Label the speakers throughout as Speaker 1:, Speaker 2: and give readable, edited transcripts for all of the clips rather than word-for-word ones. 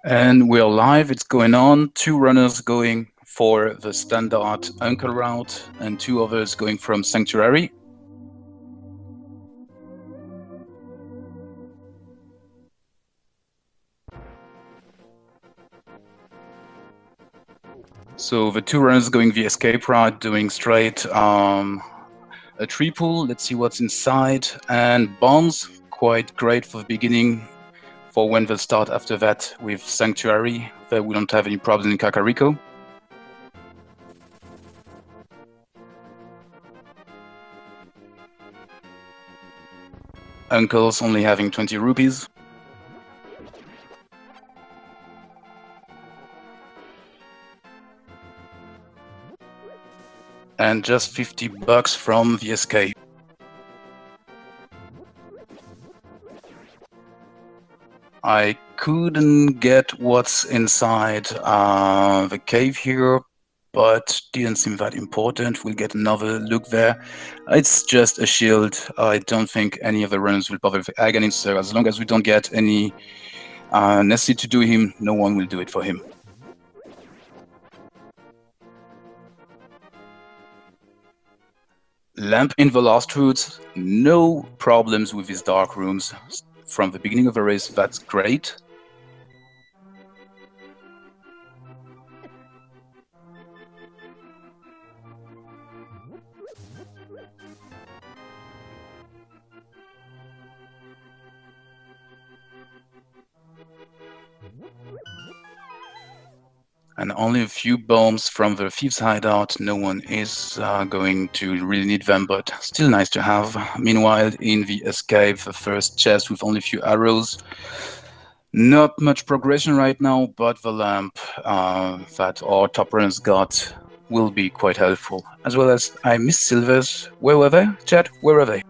Speaker 1: And we are live, it's going on. Two runners going for the standard Uncle route and two others going from Sanctuary. So the two runners going the escape route, doing straight a triple. Let's see what's inside. And bombs, quite great for the beginning. For when they'll start after that with Sanctuary, that we don't have any problems in Kakariko. Uncle's only having 20 rupees. And just 50 bucks from the escape. I couldn't get what's inside the cave here, but didn't seem that important. We'll get another look there. It's just a shield. I don't think any of the runners will bother with Aghanim, so as long as we don't get any necessity to do him, no one will do it for him. Lamp in the last route, no problems with his dark rooms. From the beginning of the race, that's great. And only a few bombs from the Thieves' hideout. No one is going to really need them, but still nice to have. Meanwhile, in the escape, the first chest with only a few arrows. Not much progression right now, but the lamp that our top runners got will be quite helpful. As well as I missed silvers. Where were they? Chat, where were they?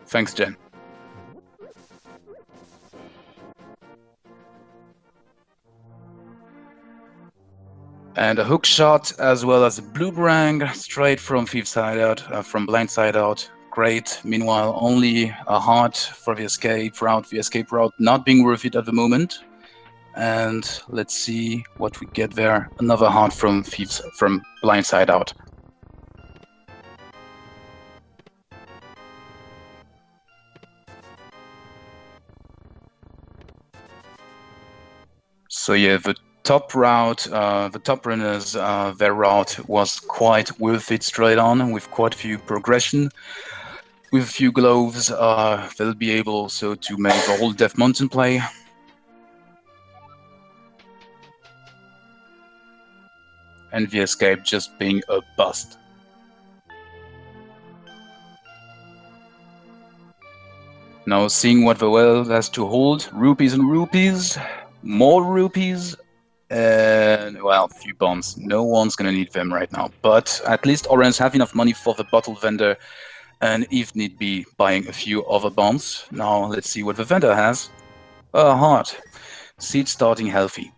Speaker 1: Thanks, Jen. And a hook shot as well as a boomerang straight from Thieves' hideout, from Blind Side Out. Great. Meanwhile, only a heart for the escape route. The escape route not being worth it at the moment. And let's see what we get there. Another heart from Thieves, from Blind Side Out. So yeah, the top route, the top runners, their route was quite worth it straight on with quite a few progression. With a few gloves, they'll be able also to make the whole Death Mountain play. And the escape just being a bust. Now seeing what the world has to hold, rupees and rupees, more rupees, and well, a few bombs. No one's gonna need them right now, but at least Orange have enough money for the bottle vendor, and if need be, buying a few other bombs. Now let's see what the vendor has. A heart. Seed starting healthy.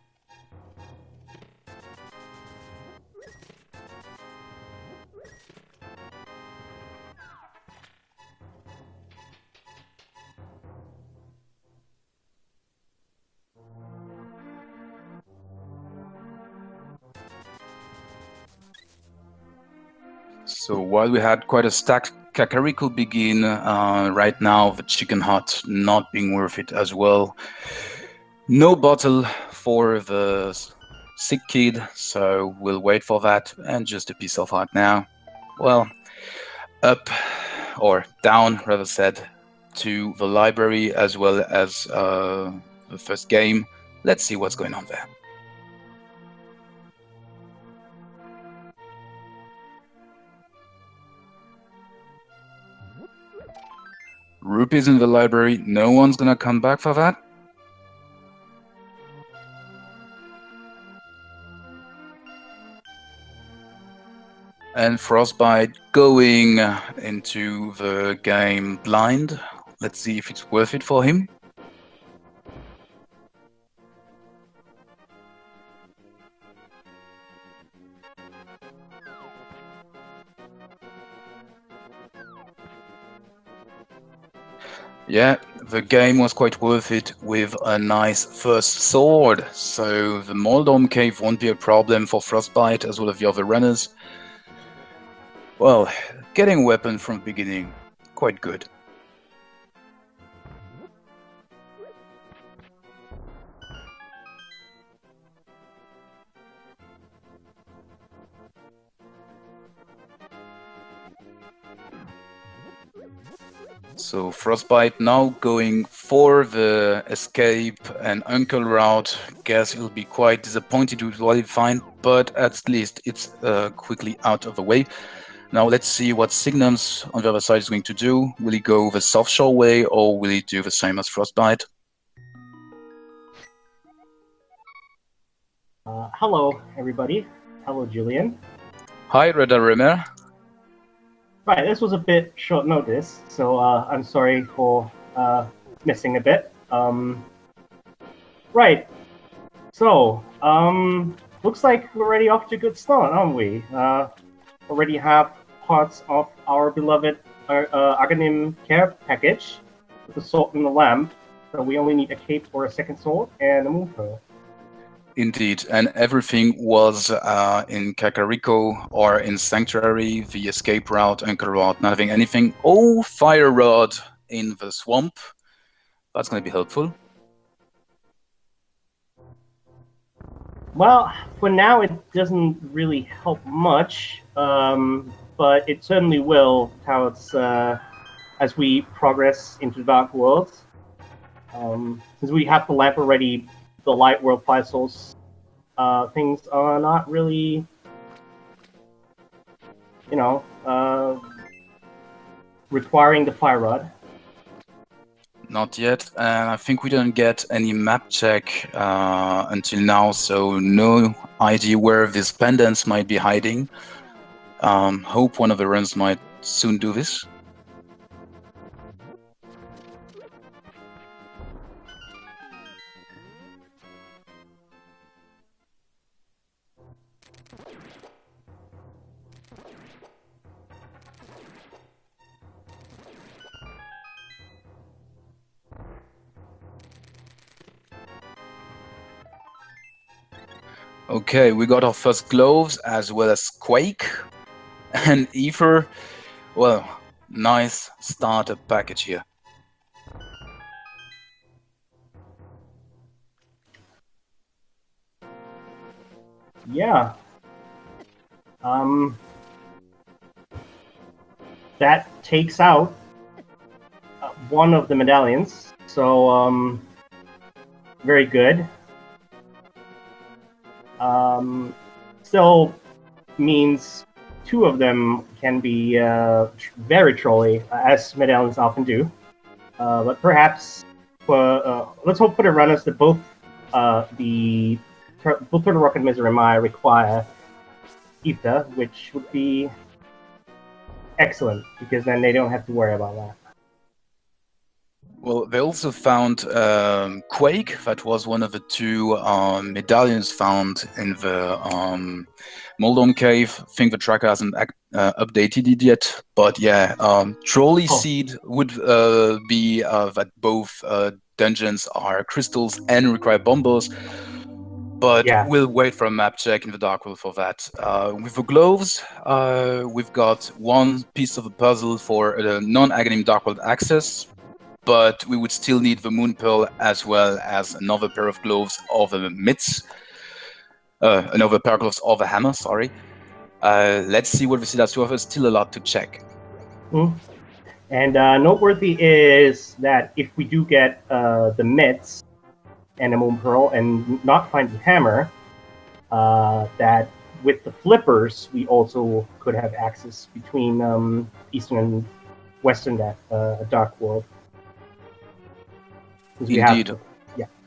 Speaker 1: So while we had quite a stacked Kakariko begin, right now the chicken hut not being worth it as well. No bottle for the sick kid, so we'll wait for that, and just a piece of heart now. Well, up, or down rather said, to the library as well as the first game. Let's see what's going on there. Rupees in the library, no one's gonna come back for that. And Frostbite going into the game blind. Let's see if it's worth it for him. Yeah, the game was quite worth it with a nice first sword, so the Moldom Cave won't be a problem for Frostbite as well as the other runners. Well, getting a weapon from the beginning, quite good. So Frostbite now going for the escape and uncle route. Guess he'll be quite disappointed with what he find, but at least it's quickly out of the way. Now let's see what Signum's on the other side is going to do. Will he go the soft shore way or will he do the same as Frostbite?
Speaker 2: Hello, everybody. Hello, Julian.
Speaker 1: Hi, Reda Remer.
Speaker 2: Right, this was a bit short notice, so I'm sorry for missing a bit. Right, so looks like we're already off to a good start, aren't we? Already have parts of our beloved Aghanim care package with the salt and the lamp, so we only need a cape or a second sword and a moon pearl.
Speaker 1: Indeed, and everything was in Kakariko or in Sanctuary, the escape route, Uncle Rod, not having anything. Oh, Fire Rod in the swamp. That's going to be helpful.
Speaker 2: Well, for now, it doesn't really help much, but it certainly will towards as we progress into the Dark World. Since we have the lamp already, the Light World Fire Souls things are not really, requiring the Fire Rod.
Speaker 1: Not yet, and I think we didn't get any map check until now, so no idea where these pendants might be hiding. Hope one of the runs might soon do this. Okay, we got our first gloves as well as Quake and Ether. Well, nice starter package here.
Speaker 2: Yeah. That takes out one of the medallions, so very good. Still means two of them can be very trolly, as medallions often do. But perhaps let's hope for the runners that both both Turtle Rock and Misery Maya require Ether, which would be excellent because then they don't have to worry about that.
Speaker 1: Well, they also found Quake. That was one of the two medallions found in the Moldom Cave. I think the tracker hasn't updated it yet. But yeah, Trolley Seed would be that both dungeons are crystals and require bombers. But we'll wait for a map check in the Dark World for that. With the gloves, we've got one piece of the puzzle for the non-Aghanim Dark World access. But we would still need the Moon Pearl as well as another pair of gloves or the mitts. Another pair of gloves or the hammer, sorry. Let's see what we see. That's still a lot to check.
Speaker 2: And noteworthy is that if we do get the mitts and the Moon Pearl and not find the hammer, that with the flippers, we also could have access between Eastern and Western Dark World.
Speaker 1: Indeed.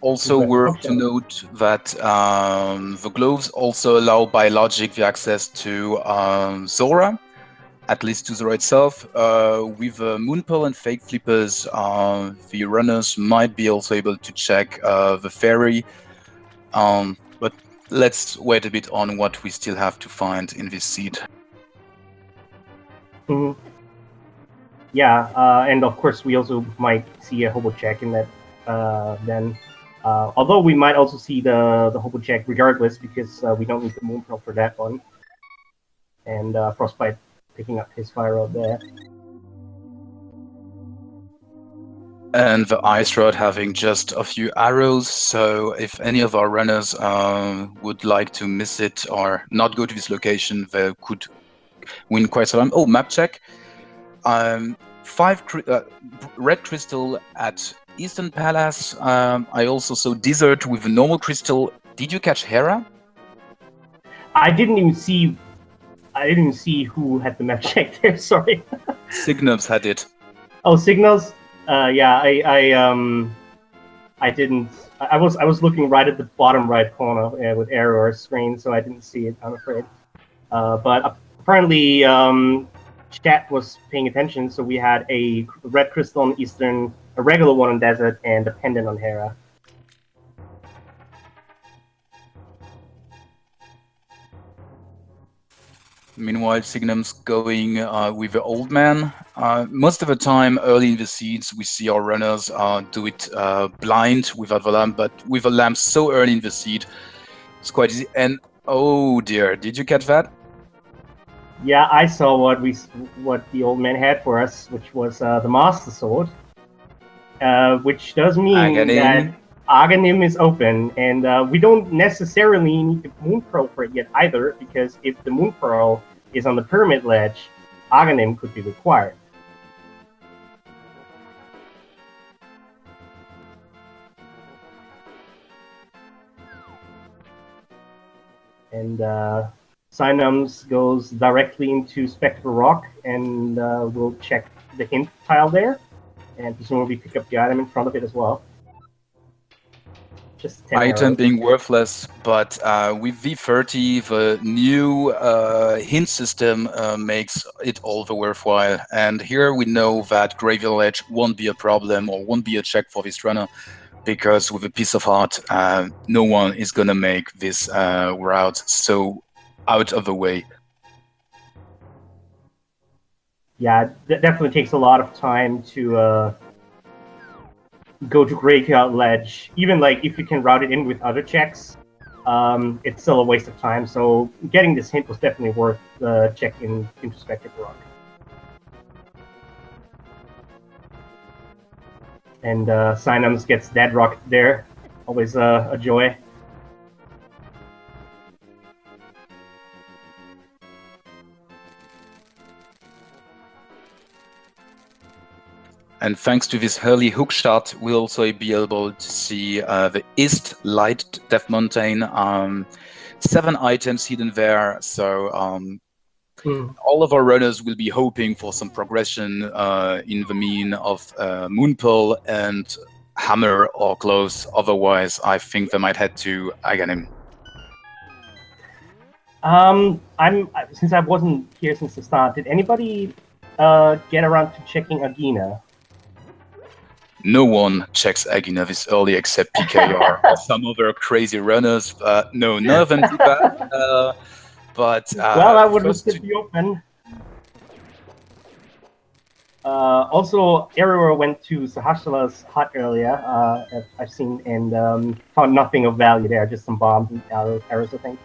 Speaker 1: Also worth to note that the gloves also allow by logic the access to Zora, at least to Zora itself. With Moon Pearl and Fake Flippers, the runners might be also able to check the ferry. But let's wait a bit on what we still have to find in this seed.
Speaker 2: Yeah, and of course we also might see a hobo check in that. Then, although we might also see the hobo check regardless because we don't need the moon pearl for that one. And frostbite picking up his fire out there.
Speaker 1: And the ice rod having just a few arrows, so if any of our runners would like to miss it or not go to this location, they could win quite some. Oh, map check. Red crystal at Eastern Palace. I also saw desert with a normal crystal. Did you catch Hera?
Speaker 2: I didn't even see. I didn't even see who had the map check there. Sorry.
Speaker 1: Signums had it.
Speaker 2: Oh, signals. Yeah, I didn't. I was looking right at the bottom right corner with error screen, so I didn't see it. I'm afraid. But apparently, chat was paying attention, so we had a red crystal on Eastern, a regular one on Desert, and a pendant on Hera.
Speaker 1: Meanwhile, Signum's going with the old man. Most of the time, early in the seeds, we see our runners do it blind without the lamp, but with a lamp so early in the seed, it's quite easy. And oh dear, did you catch that?
Speaker 2: Yeah, I saw what the old man had for us, which was the Master Sword, which does mean that Aghanim is open, and we don't necessarily need the Moon Pearl for it yet either, because if the Moon Pearl is on the Pyramid Ledge, Aghanim could be required. And Synums goes directly into Spectral Rock, and we'll check the hint tile there, and presumably pick up the item in front of it as well. Just 10
Speaker 1: Item
Speaker 2: arrows.
Speaker 1: being worthless, but with V30, the new hint system makes it all the worthwhile. And here we know that Graveyard Ledge won't be a problem or won't be a check for this runner, because with a piece of heart, no one is going to make this route so out of the way.
Speaker 2: Yeah, that definitely takes a lot of time to go to Graveyard Ledge. Even like if you can route it in with other checks, it's still a waste of time. So getting this hint was definitely worth the check in Introspective Rock. And Synums gets Dead Rock there. Always a joy.
Speaker 1: And thanks to this early hook shot, we'll also be able to see the East Light Death Mountain. 7 items hidden there, so all of our runners will be hoping for some progression in the mean of Moonpearl and Hammer or close. Otherwise, I think they might head to Aghanim.
Speaker 2: Since I wasn't here since the start, did anybody get around to checking Agina?
Speaker 1: No one checks Agina this early except PKR or some other crazy runners. No, none of them did that. But
Speaker 2: well, I would look at the open. Also, Error went to Sahasrala's hut earlier, I've seen, and found nothing of value there, just some bombs and arrows, I think.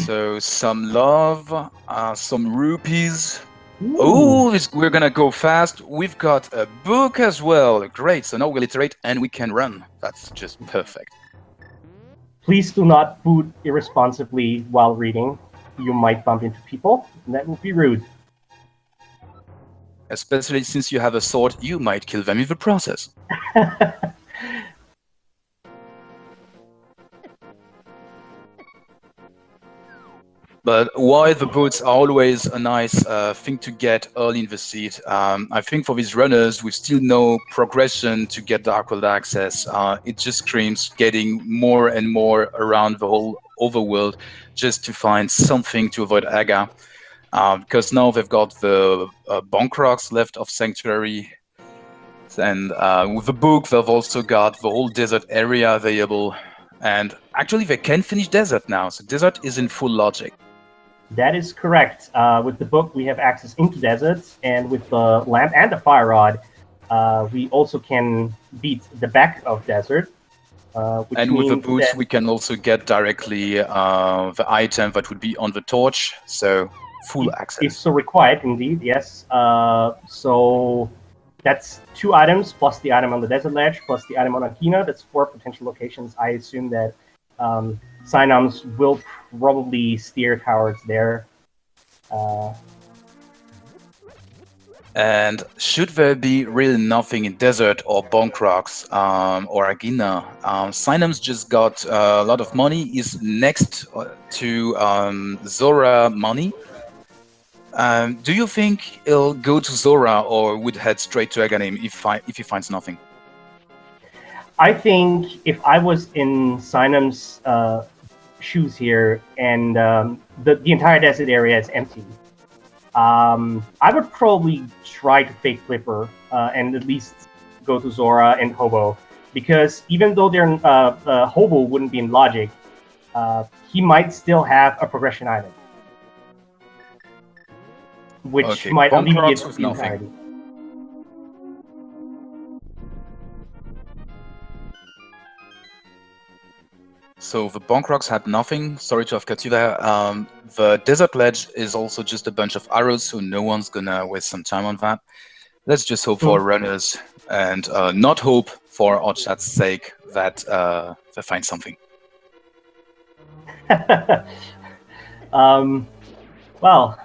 Speaker 1: So, some love, some rupees. Ooh. Oh, we're gonna go fast. We've got a book as well. Great, so now we'll iterate and we can run. That's just perfect.
Speaker 2: Please do not boot irresponsibly while reading. You might bump into people, and that would be rude.
Speaker 1: Especially since you have a sword, you might kill them in the process. But why the boots are always a nice thing to get early in the seed. I think for these runners with still no progression to get Dark World access, it just screams getting more and more around the whole overworld just to find something to avoid Aga. Because now they've got the Bonk Rocks left of Sanctuary, and with the book they've also got the whole desert area available, and actually they can finish desert now, so desert is in full logic.
Speaker 2: That is correct. With the book, we have access into deserts, and with the lamp and the fire rod, we also can beat the back of desert, which
Speaker 1: And with the
Speaker 2: means
Speaker 1: boots,
Speaker 2: that
Speaker 1: we can also get directly the item that would be on the torch, so full
Speaker 2: if
Speaker 1: access.
Speaker 2: so required, indeed, yes. So that's 2 items plus the item on the desert ledge plus the item on Akina. That's 4 potential locations. I assume that Synoms will probably steer towards there.
Speaker 1: And should there be really nothing in Desert or Bonkrox or Agina, Synoms just got a lot of money, is next to Zora money. Do you think he'll go to Zora or would head straight to Aganim if he finds nothing?
Speaker 2: I think if I was in Synom's shoes here and the entire desert area is empty, I would probably try to fake Flipper and at least go to Zora and Hobo, because even though they're Hobo wouldn't be in logic, he might still have a progression item, which might alleviate
Speaker 1: Bonkrox with
Speaker 2: the entirety.
Speaker 1: nothing. So the Bonkrox had nothing. Sorry to have cut you there. The Desert Ledge is also just a bunch of arrows, so no one's gonna waste some time on that. Let's just hope for runners and not hope for our chat's sake that they find something.
Speaker 2: Well,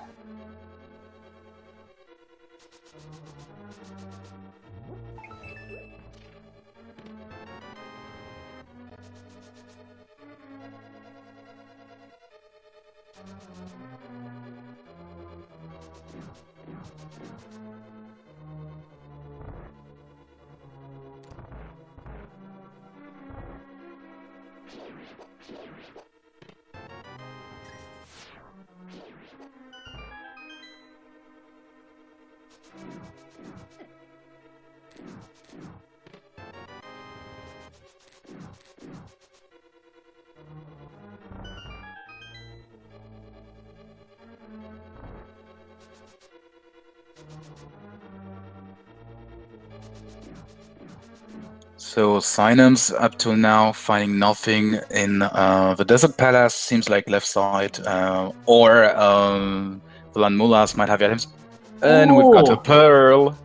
Speaker 1: So Synoms up till now finding nothing in the Desert Palace, seems like left side, or the Land Mullahs might have items. And we've got a
Speaker 2: ooh,
Speaker 1: pearl.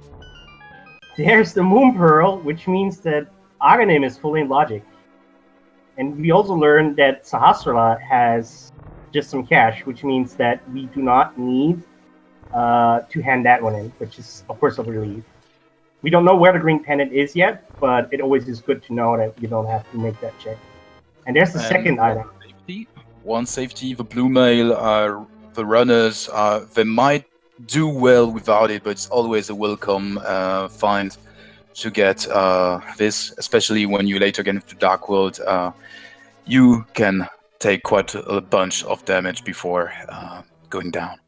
Speaker 2: there's the Moon Pearl, which means that Aghanim is fully in logic. And we also learned that Sahasrara has just some cash, which means that we do not need to hand that one in, which is, of course, a relief. We don't know where the green pennant is yet, but it always is good to know that you don't have to make that check. And there's the second item.
Speaker 1: One safety, the blue mail, the runners, they might do well without it, but it's always a welcome find to get this, especially when you later get into Dark World. You can take quite a bunch of damage before going down.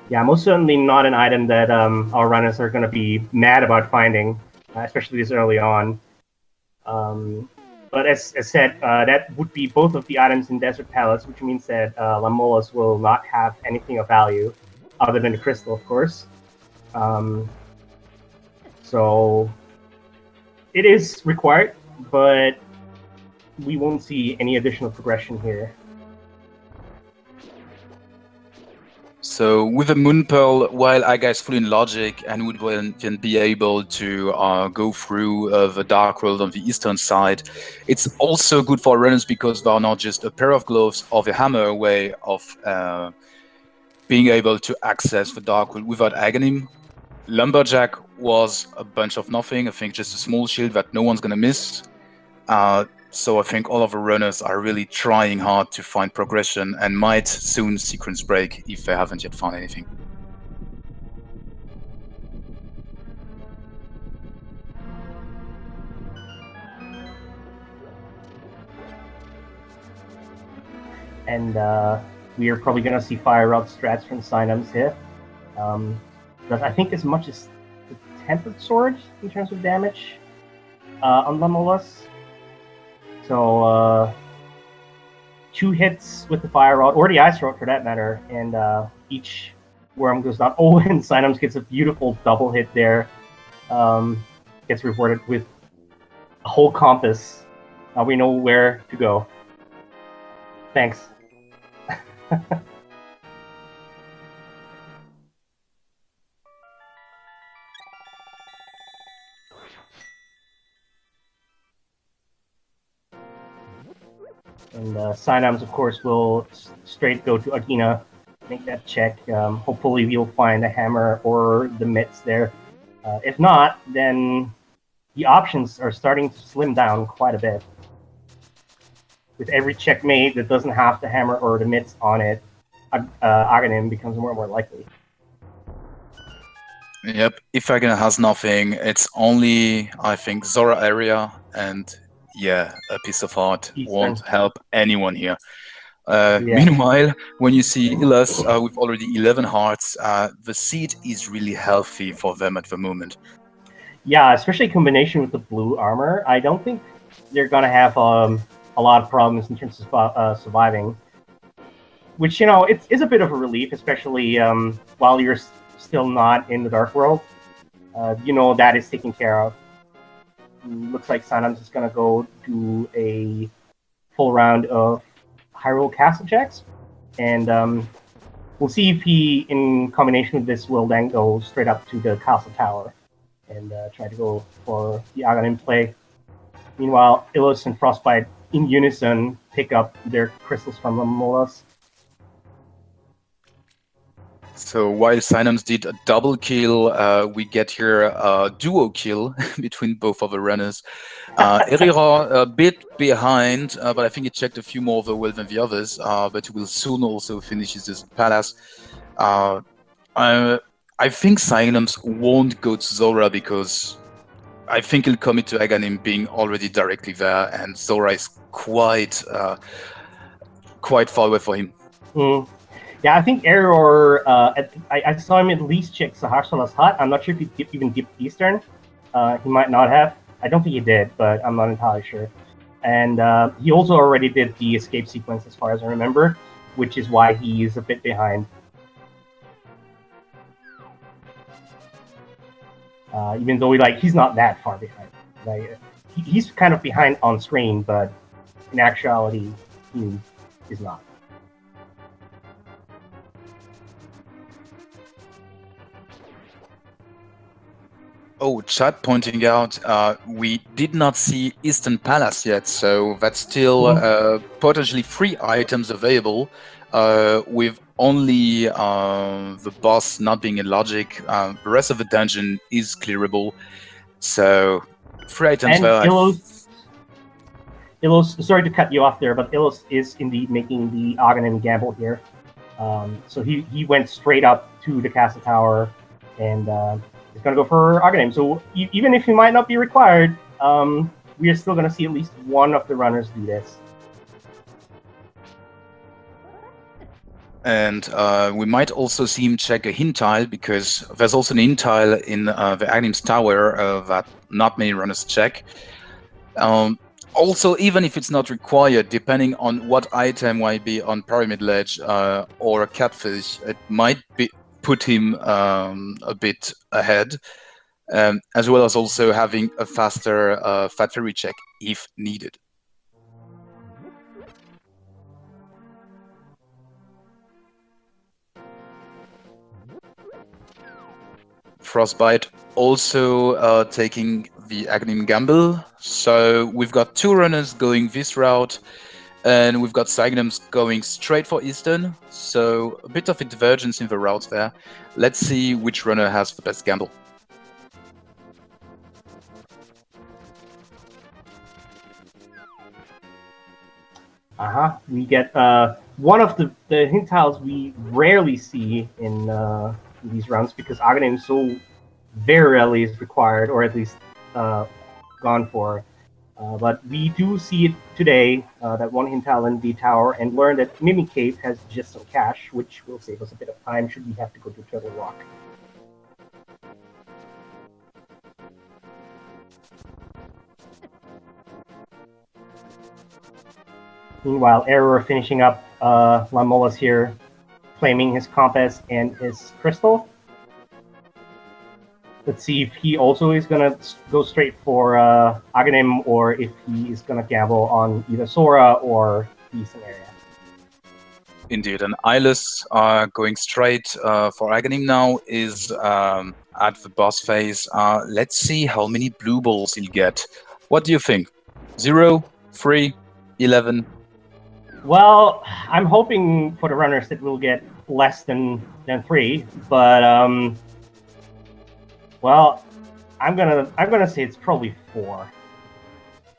Speaker 2: Yeah, most certainly not an item that our runners are going to be mad about finding, especially this early on. But as said, that would be both of the items in Desert Palace, which means that Lamolas will not have anything of value, other than the crystal, of course. So it is required, but we won't see any additional progression here.
Speaker 1: So with the Moon Pearl, while Aga is fully in logic and would then be able to go through the Dark World on the eastern side, it's also good for runners because they are not just a pair of gloves or the hammer away of being able to access the Dark World without Aghanim. Lumberjack was a bunch of nothing, I think just a small shield that no one's going to miss. So I think all of the runners are really trying hard to find progression and might soon sequence break if they haven't yet found anything.
Speaker 2: And we are probably going to see Fire Rod strats from Synoms here. But I think as much as the Tempered Sword in terms of damage on Lamolas. So 2 hits with the fire rod, or the ice rod for that matter, and each worm goes down. Oh, and Synums gets a beautiful double hit there. Gets rewarded with a whole compass. Now we know where to go. Thanks. And Synums, of course, will straight go to Agina, make that check. Hopefully, we'll find a hammer or the mitts there. If not, then the options are starting to slim down quite a bit. With every checkmate that doesn't have the hammer or the mitts on it, Aghanim becomes more and more likely.
Speaker 1: Yep, if Aghanim has nothing, it's only, I think, Zora area, and yeah, a piece of heart won't help anyone here. Meanwhile, when you see Illas with already 11 hearts, the seed is really healthy for them at the moment.
Speaker 2: Yeah, especially in combination with the blue armor. I don't think they're going to have a lot of problems in terms of surviving. Which, it's a bit of a relief, especially while you're still not in the Dark World. That is taken care of. Looks like Synums is going to go do a full round of Hyrule Castle checks. And we'll see if he, in combination with this, will then go straight up to the Castle Tower and try to go for the Aghanim play. Meanwhile, Illos and Frostbite in unison pick up their crystals from Molas.
Speaker 1: So while Synums did a double kill, we get here a duo kill between both of the runners. Erira a bit behind, but I think he checked a few more well than the others, but he will soon also finish his palace. I think Synums won't go to Zora because I think he'll commit to Aghanim being already directly there, and Zora is quite far away for him.
Speaker 2: Yeah, I think Error, I saw him at least check Saharsala's hut. I'm not sure if he even dipped Eastern. He might not have. I don't think he did, but I'm not entirely sure. And he also already did the escape sequence, as far as I remember, which is why he is a bit behind. Even though he's not that far behind. He's kind of behind on screen, but in actuality, he is not.
Speaker 1: Oh, chat pointing out we did not see Eastern Palace yet, so that's still potentially 3 items available, with only the boss not being in logic. The rest of the dungeon is clearable, so 3 items
Speaker 2: and
Speaker 1: there.
Speaker 2: Illos, sorry to cut you off there, but Illos is indeed making the Aghanim gamble here. So he went straight up to the castle tower, and he's going to go for Aghanim. So even if he might not be required, we are still going to see at least one of the runners do this.
Speaker 1: And we might also see him check a hint tile, because there's also an hint tile in the Aghanim's tower that not many runners check. Also, even if it's not required, depending on what item might be on Pyramid Ledge or a Catfish, it might put him a bit ahead, as well as also having a faster Fat Fairy check if needed. Frostbite also taking the Aghanim gamble. So we've got 2 runners going this route, and we've got Synums going straight for Eastern. So a bit of a divergence in the routes there. Let's see which runner has the best gamble.
Speaker 2: We get one of the hint tiles we rarely see in these rounds, because Aghanim so very rarely is required, or at least gone for. But we do see it today, that one hint tile in the tower, and learn that Mimic Cave has just some cash, which will save us a bit of time should we have to go to Turtle Rock. Meanwhile, Error finishing up Lamola's here, claiming his compass and his crystal. Let's see if he also is gonna go straight for Aghanim, or if he is gonna gamble on either Sora or Eastern area.
Speaker 1: Indeed, and Eyeless going straight for Aghanim now is at the boss phase. Let's see how many blue balls he'll get. What do you think? 0, 3, 11?
Speaker 2: Well, I'm hoping for the runners that we'll get less than 3, but well, I'm gonna say it's probably 4.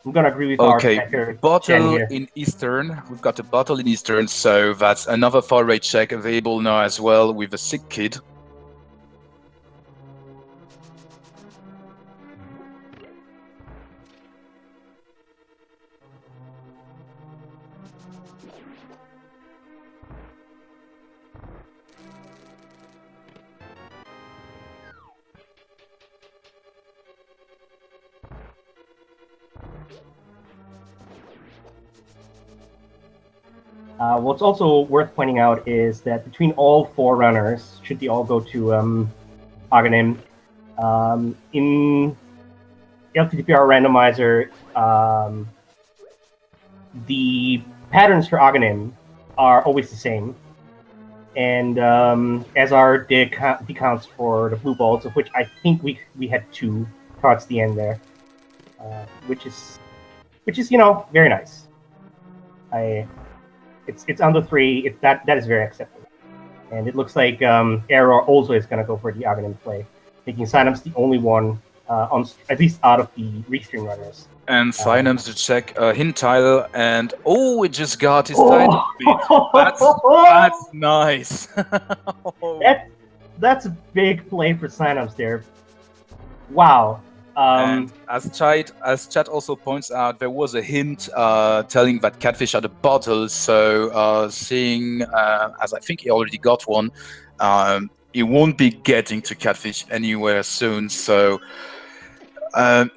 Speaker 2: I'm gonna agree with our checker, Jen
Speaker 1: bottle
Speaker 2: here.
Speaker 1: in Eastern. We've got a bottle in Eastern, so that's another far rate check available now as well with a sick kid.
Speaker 2: What's also worth pointing out is that between all 4 runners, should they all go to Aghanim, in ALTTP Randomizer, the patterns for Aghanim are always the same, and as are the counts for the blue balls, of which I think we had 2 towards the end there, which is very nice. It's under 3. That is very acceptable, and it looks like Error also is going to go for the Aghanim play, making Synapse the only one on at least out of the restream runners.
Speaker 1: And Synapse to check hint tile, and it just got his title beat. That's nice.
Speaker 2: That's a big play for Synapse there. Wow.
Speaker 1: And as Chat also points out, there was a hint telling that Catfish had a bottle, so seeing as I think he already got one, he won't be getting to Catfish anywhere soon, so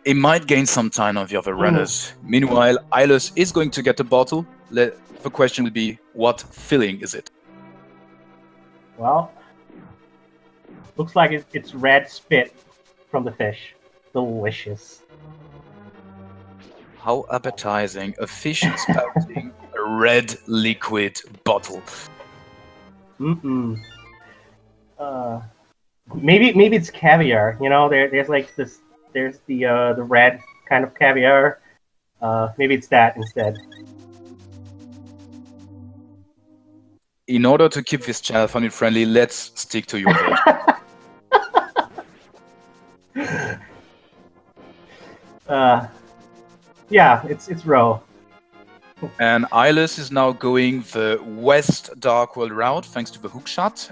Speaker 1: it might gain some time on the other runners. Meanwhile, Eyeless is going to get a bottle. The question will be, what filling is it?
Speaker 2: Well, looks like it's red spit from the fish. Delicious.
Speaker 1: How appetizing. A fish spouting a red liquid bottle.
Speaker 2: Maybe it's caviar. There's like this. There's the red kind of caviar. Maybe it's that instead.
Speaker 1: In order to keep this channel family friendly, let's stick to your version.
Speaker 2: Yeah, it's raw.
Speaker 1: And Eyeless is now going the West Dark World route thanks to the hookshot.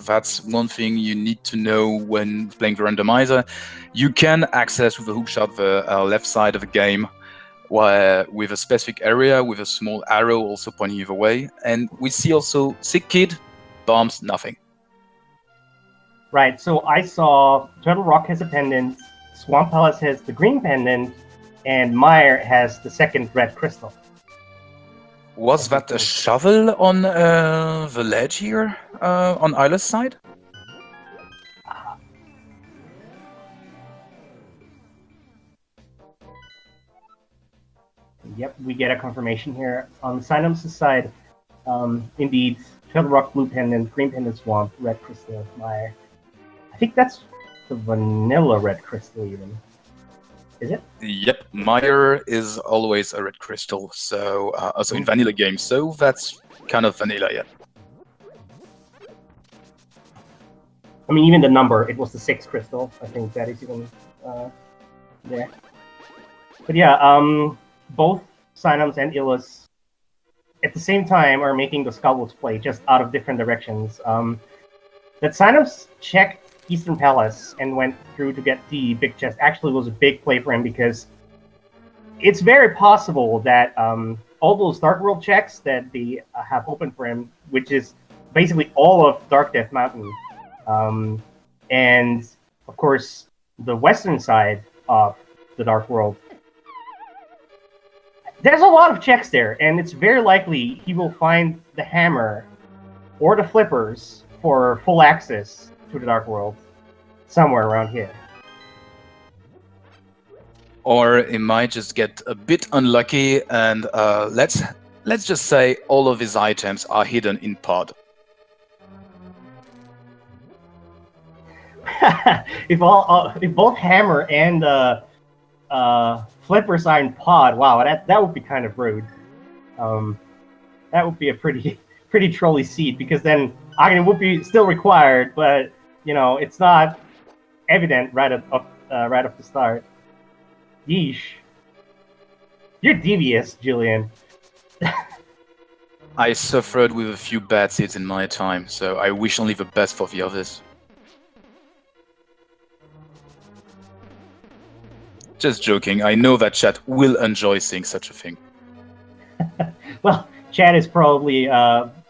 Speaker 1: That's one thing you need to know when playing the randomizer. You can access with the hookshot the left side of the game with a specific area with a small arrow also pointing you the way. And we see also Sick Kid, bombs, nothing.
Speaker 2: Right, so I saw Turtle Rock has a pendant, Swamp Palace has the green pendant, and Meyer has the second red crystal.
Speaker 1: Was that a shovel on the ledge here on Eyeless' side?
Speaker 2: Yep, we get a confirmation here. On Synapse's side, indeed, Turtle Rock, blue pendant, green pendant, Swamp, red crystal, Meyer. I think that's the vanilla red crystal even. Is it?
Speaker 1: Yep, Meyer is always a red crystal, so also in vanilla games, so that's kind of vanilla, yeah.
Speaker 2: I mean, even the number, it was the 6 crystal. I think that is even there. But yeah, both Synapse and Illus at the same time are making the Skullwolves play, just out of different directions. That Synapse checked Eastern Palace and went through to get the big chest actually was a big play for him, because it's very possible that all those Dark World checks that they have open for him, which is basically all of Dark Death Mountain, and of course the western side of the Dark World, There's a lot of checks there, and it's very likely he will find the hammer or the flippers for full access to the Dark World somewhere around here.
Speaker 1: Or it might just get a bit unlucky, and let's just say all of his items are hidden in pod.
Speaker 2: If both hammer and flippers are in pod, wow, that would be kind of rude. That would be a pretty trolly seat, because then Agni would be still required, but it's not evident right off the start. Yeesh. You're devious, Julian.
Speaker 1: I suffered with a few bad seats in my time, so I wish only the best for the others. Just joking, I know that chat will enjoy seeing such a thing.
Speaker 2: Well, Chad is probably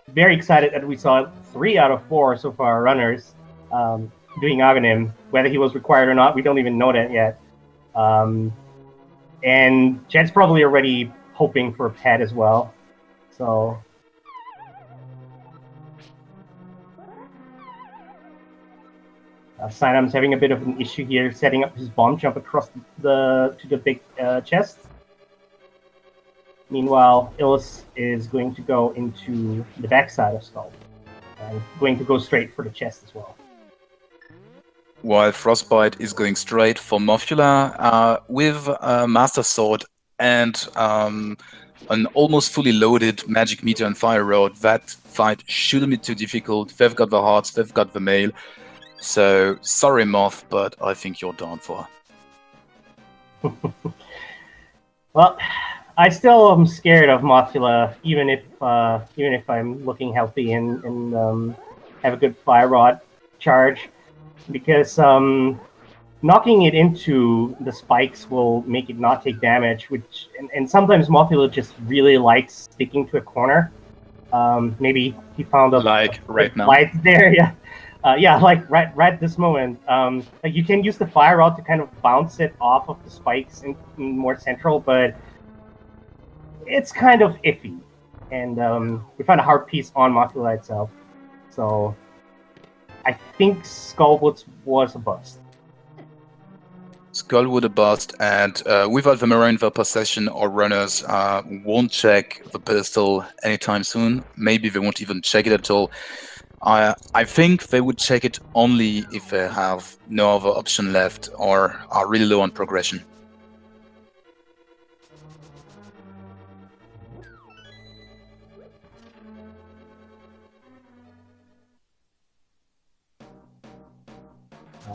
Speaker 2: very excited that we saw 3 out of 4 so far runners doing Aghanim. Whether he was required or not, we don't even know that yet. And Chad's probably already hoping for a pet as well. So Sinam's having a bit of an issue here, setting up his bomb jump across to the big chest. Meanwhile, Illis is going to go into the backside of Skull and going to go straight for the chest as well.
Speaker 1: While Frostbite is going straight for Morphula with a Master Sword and an almost fully loaded Magic Meter and Fire Rod. That fight shouldn't be too difficult. They've got the hearts, they've got the mail. So, sorry Moth, but I think you're done for.
Speaker 2: Well, I still am scared of Mothula, even if I'm looking healthy and have a good Fire Rod charge, because knocking it into the spikes will make it not take damage, which and sometimes Mothula just really likes sticking to a corner. Maybe he found a
Speaker 1: right now
Speaker 2: light there, yeah. Like right this moment. Like you can use the Fire Rod to kind of bounce it off of the spikes in more central, but it's kind of iffy. And we found a hard piece on Mothula itself, so I think Skullwoods was a bust.
Speaker 1: Skullwood a bust, and without the Mirror in their possession, or runners won't check the pedestal anytime soon. Maybe they won't even check it at all. I think they would check it only if they have no other option left or are really low on progression.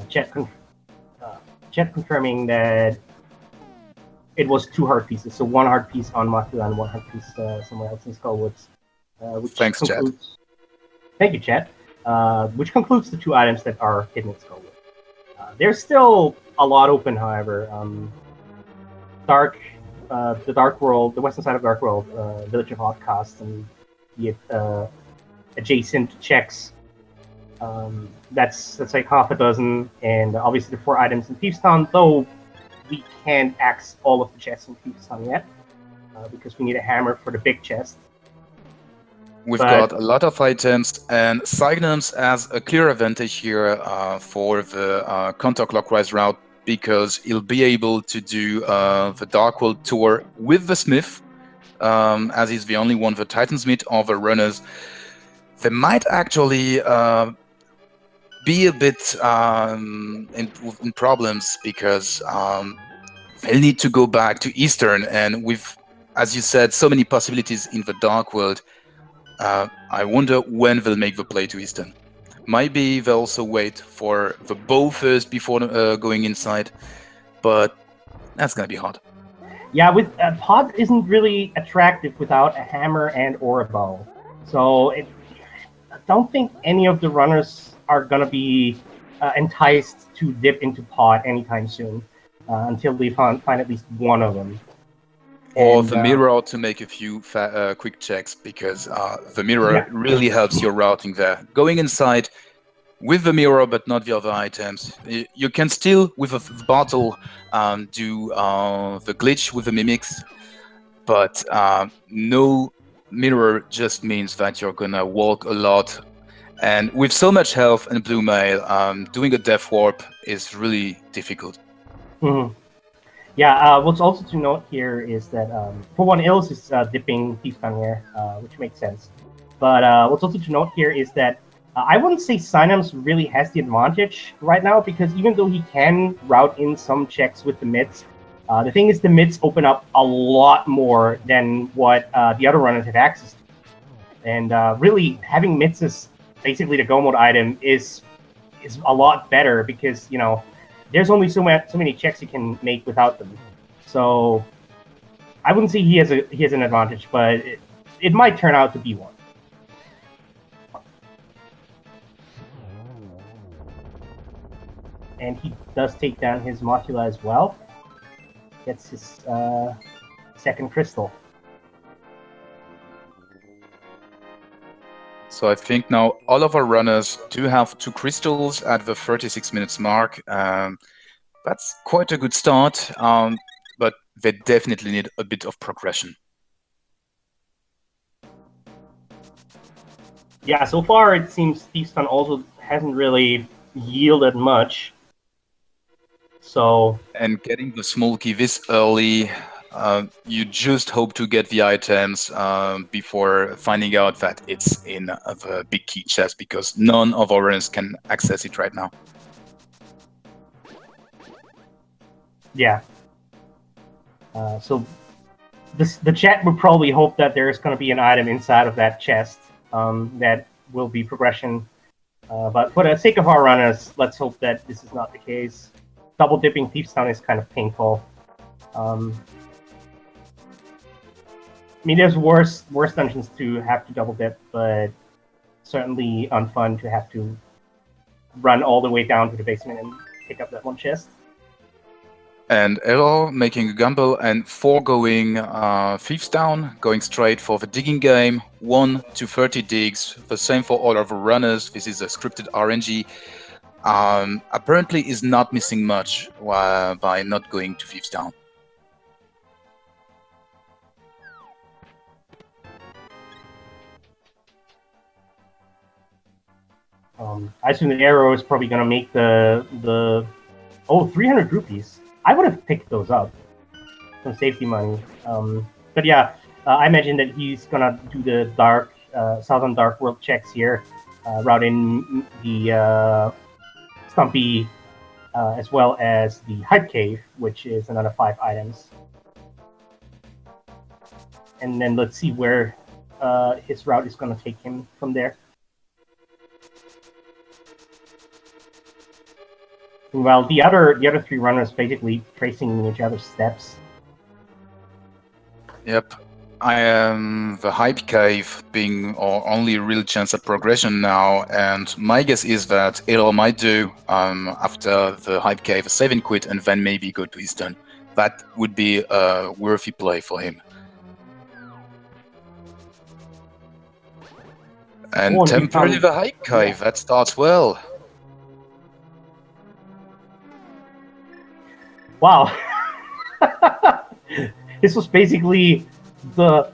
Speaker 2: Chat confirming that it was 2 heart pieces, so 1 heart piece on Mothula and 1 heart piece somewhere else in Skullwoods.
Speaker 1: Thanks, Chat.
Speaker 2: Thank you, Chat. Which concludes the 2 items that are hidden in Skullwood. There's still a lot open, however. The Dark World, the western side of Dark World, Village of Outcasts, and the adjacent checks. That's like half a dozen, and obviously the 4 items in Thieves Town, though we can't axe all of the chests in Thieves Town yet, because we need a hammer for the big chest.
Speaker 1: We've got a lot of items, and Cygnums has a clear advantage here for the counterclockwise route, because he'll be able to do the Dark World tour with the Smith, as he's the only one, the Titansmith or the runners. They might actually be a bit in problems, because they'll need to go back to Eastern, and with, as you said, so many possibilities in the Dark World. I wonder when they'll make the play to Eastern. Maybe they'll also wait for the bow first before going inside, but that's gonna be hard.
Speaker 2: Yeah, with Pod isn't really attractive without a hammer and or a bow. So I don't think any of the runners are gonna be enticed to dip into Pod anytime soon, until they find at least one of them.
Speaker 1: Or the mirror to make a few quick checks, because the mirror really helps your routing there. Going inside with the mirror, but not the other items. You can still, with a bottle, do the glitch with the mimics. but no mirror just means that you're gonna walk a lot. And with so much health and blue mail, doing a death warp is really difficult.
Speaker 2: Mhm. Yeah, what's also to note here is that for one, Ills is dipping Thief's Tongue here, which makes sense. But what's also to note here is that I wouldn't say Synams really has the advantage right now, because even though he can route in some checks with the mids, the thing is the mids open up a lot more than what the other runners have access to. And really, having mids as basically the go mode item is a lot better, because there's only so many checks you can make without them. So I wouldn't say he has an advantage, but it might turn out to be one. And he does take down his Motula as well. Gets his second crystal.
Speaker 1: So I think now all of our runners do have 2 crystals at the 36 minutes mark. That's quite a good start, but they definitely need a bit of progression.
Speaker 2: Yeah, so far it seems Thief's Tongue also hasn't really yielded much. So
Speaker 1: And getting the small key this early, you just hope to get the items before finding out that it's in the big key chest, because none of our runners can access it right now.
Speaker 2: yeah, so the chat would probably hope that there's going to be an item inside of that chest that will be progression. But for the sake of our runners, let's hope that this is not the case. Double dipping Thief's Tongue is kind of painful. I mean, there's worse dungeons to have to double dip, but certainly unfun to have to run all the way down to the basement and pick up that one chest.
Speaker 1: And Error making a gamble and foregoing Thieves Down, going straight for the digging game, 1 to 30 digs, the same for all of our runners. This is a scripted RNG. Apparently is not missing much by not going to Thieves Down.
Speaker 2: I assume the Arrow is probably going to make the 300 rupees. I would have picked those up. Some safety money. But yeah, I imagine that he's gonna do the dark Southern Dark World checks here, routing the Stumpy as well as the Hype Cave, which is another 5 items. And then let's see where his route is gonna take him from there. Well, the other 3 runners basically tracing each other's steps.
Speaker 1: Yep. I am the Hype Cave being our only real chance at progression now, and my guess is that Error might do after the Hype Cave a 7 quit and then maybe go to Eastern. That would be a worthy play for him. And temporarily the Hype Cave, that starts well.
Speaker 2: Wow. This was basically the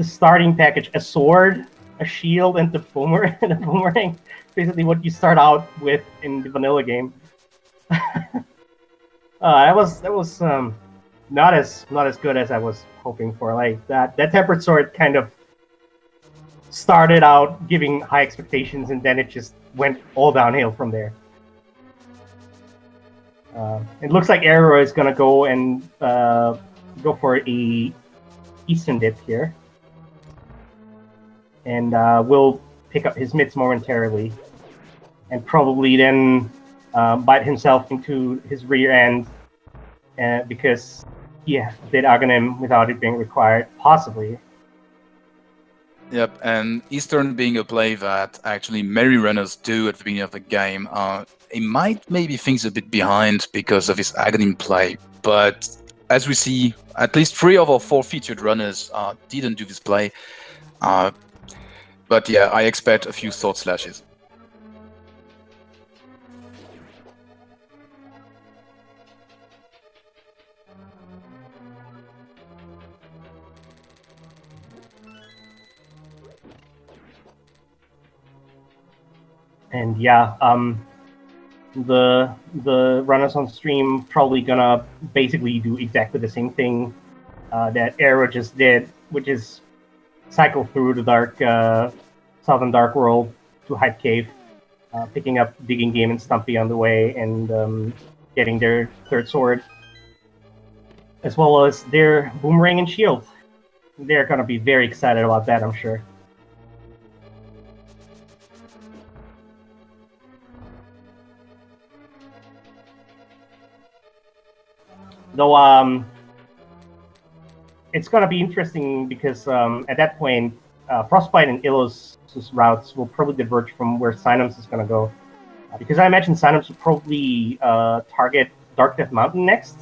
Speaker 2: starting package: a sword, a shield, and the boomerang. Basically, what you start out with in the vanilla game. That was not as good as I was hoping for. Like that tempered sword kind of started out giving high expectations, and then it just went all downhill from there. It looks like Arrow is gonna go and go for a Eastern dip here, and will pick up his mids momentarily, and probably then bite himself into his rear end, because he did Aghanim without it being required, possibly.
Speaker 1: Yep, and Eastern being a play that actually many runners do at the beginning of the game, it might maybe things a bit behind because of his Aghanim play, but as we see, at least 3 of our 4 featured runners didn't do this play. But yeah, I expect a few sword slashes.
Speaker 2: And yeah, the runners on stream probably gonna basically do exactly the same thing that Arrow just did, which is cycle through the dark southern dark world to Hype Cave, picking up Digging Game and Stumpy on the way, and getting their third sword, as well as their boomerang and shield. They're gonna be very excited about that, I'm sure. Though it's gonna be interesting because at that point, Frostbite and Illos' routes will probably diverge from where Synapse is gonna go. Because I imagine Synapse will probably target Dark Death Mountain next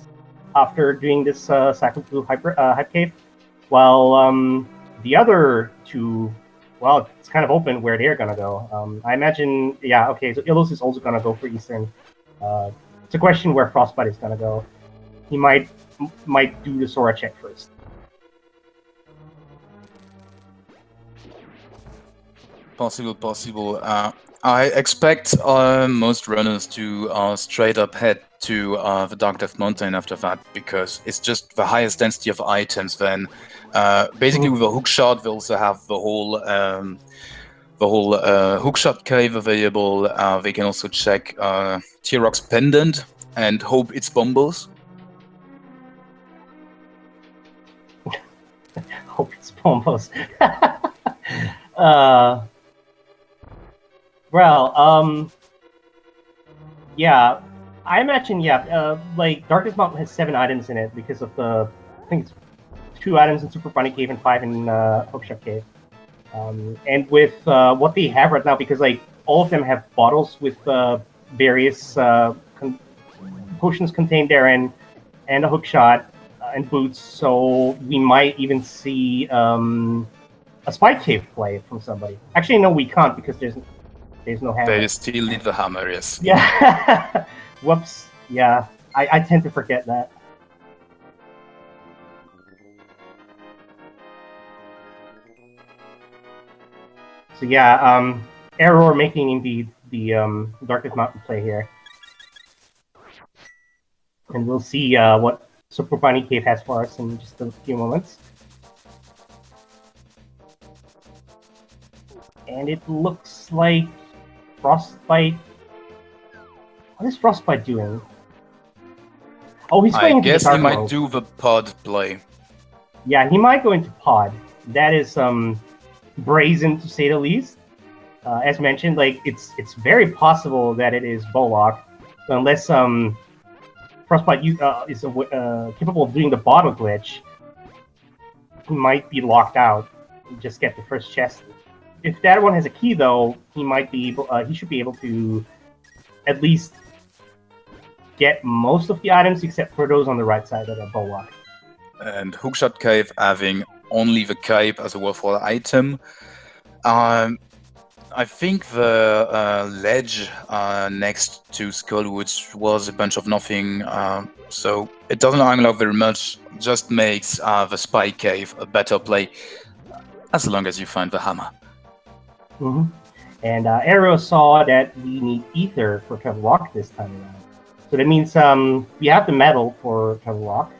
Speaker 2: after doing this cycle through Hype Cave, while the other two, well, it's kind of open where they're gonna go. I imagine, yeah, okay, so Illos is also gonna go for Eastern. It's a question where Frostbite is gonna go. He might do the Sora check first.
Speaker 1: Possible. I expect most runners to straight up head to the Dark Death Mountain after that, because it's just the highest density of items. Then, basically, with a hookshot, they also have the whole hookshot cave available. They can also check T-Rock's pendant and hope it's Bombos.
Speaker 2: Hope it's Pompos. uh, well, yeah, I imagine, yeah, like Darkest Mountain has 7 items in it because of the, I think it's 2 items in Super Bunny Cave and 5 in Hookshot Cave. And with what they have right now, because like all of them have bottles with various potions contained therein, and a hookshot and boots, so we might even see a spike cave play from somebody. Actually, no, we can't because there's no hammer.
Speaker 1: They still need the hammer, yes.
Speaker 2: Yeah. Whoops. Yeah, I tend to forget that. So yeah, Error making indeed the Darkest Mountain play here. And we'll see what Super Bunny Cave has for us in just a few moments. And it looks like Frostbite. What is Frostbite doing? Oh, he's going
Speaker 1: I
Speaker 2: into the
Speaker 1: guess he
Speaker 2: dark
Speaker 1: might
Speaker 2: mode.
Speaker 1: do the pod play.
Speaker 2: Yeah, he might go into pod. That is brazen to say the least. As mentioned, like it's very possible that it is Bollock, unless Frostbite is capable of doing the bottle glitch. He might be locked out. Just get the first chest. If that one has a key, though, he might be able. He should be able to at least get most of the items, except for those on the right side that are Bollock.
Speaker 1: And Hookshot Cave having only the cape as a worthwhile item. I think the ledge next to Skullwoods was a bunch of nothing, so it doesn't unlock very much, just makes the Spy Cave a better play, as long as you find the hammer.
Speaker 2: Mm-hmm. And Arrow saw that we need Ether for Travel Rock this time around. So that means we have the metal for Travel Rock.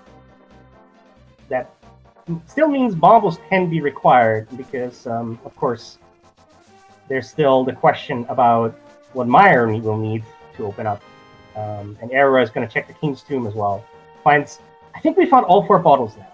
Speaker 2: That still means bombs can be required because, of course, there's still the question about what Meyer will need to open up. And Arrow is going to check the King's Tomb as well. I think we found all 4 bottles now.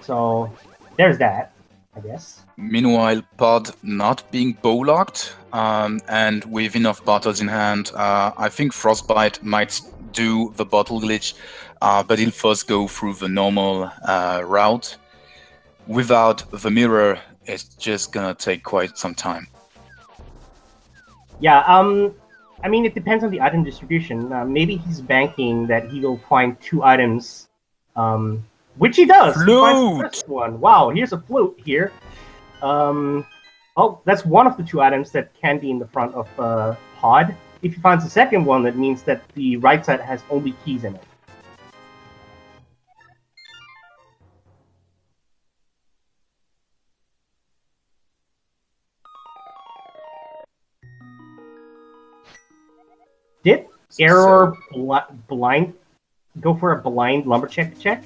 Speaker 2: So there's that, I guess.
Speaker 1: Meanwhile, Pod not being bow-locked, and with enough bottles in hand, I think Frostbite might do the bottle glitch, but he'll first go through the normal route. Without the mirror, it's just gonna take quite some time.
Speaker 2: Yeah, I mean, it depends on the item distribution. Maybe he's banking that he will find 2 items, which he does.
Speaker 1: Flute!
Speaker 2: He finds the first one. Wow, here's a flute here. Oh, that's one of the 2 items that can be in the front of Pod. If he finds the second one, that means that the right side has only keys in it. Did Error blind go for a blind lumberjack check?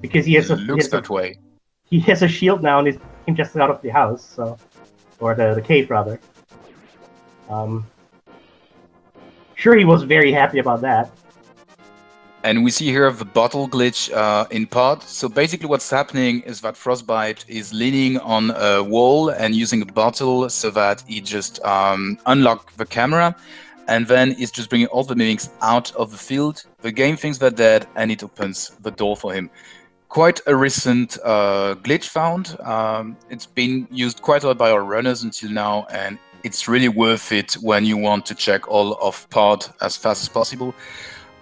Speaker 2: Because he has
Speaker 1: that way.
Speaker 2: He has a shield now and he came just out of the house, so or the cave rather. Sure, he was very happy about that.
Speaker 1: And we see here the bottle glitch in pod. So basically what's happening is that Frostbite is leaning on a wall and using a bottle so that he just unlock the camera. And then it's just bringing all the mimics out of the field. The game thinks they're dead and it opens the door for him. Quite a recent glitch found. It's been used quite a lot by our runners until now, and it's really worth it when you want to check all of pod as fast as possible.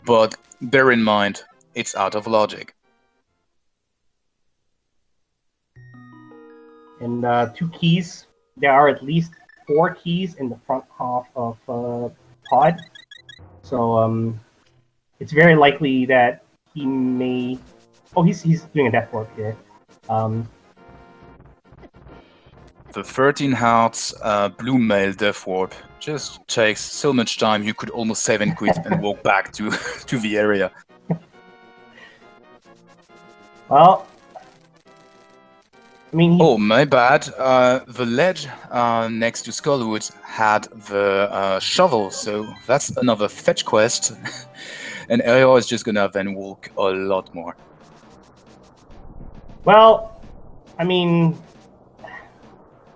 Speaker 1: But bear in mind, it's out of logic.
Speaker 2: And 2 keys. There are at least 4 keys in the front half of pod. So it's very likely that he may. Oh, he's doing a death warp here.
Speaker 1: The 13 hearts blue mail death warp just takes so much time. You could almost save and quit and walk back to the area.
Speaker 2: Well, I mean.
Speaker 1: Oh, my bad. The ledge next to Skullwood had the shovel, so that's another fetch quest. And Ariel is just gonna then walk a lot more.
Speaker 2: Well, I mean,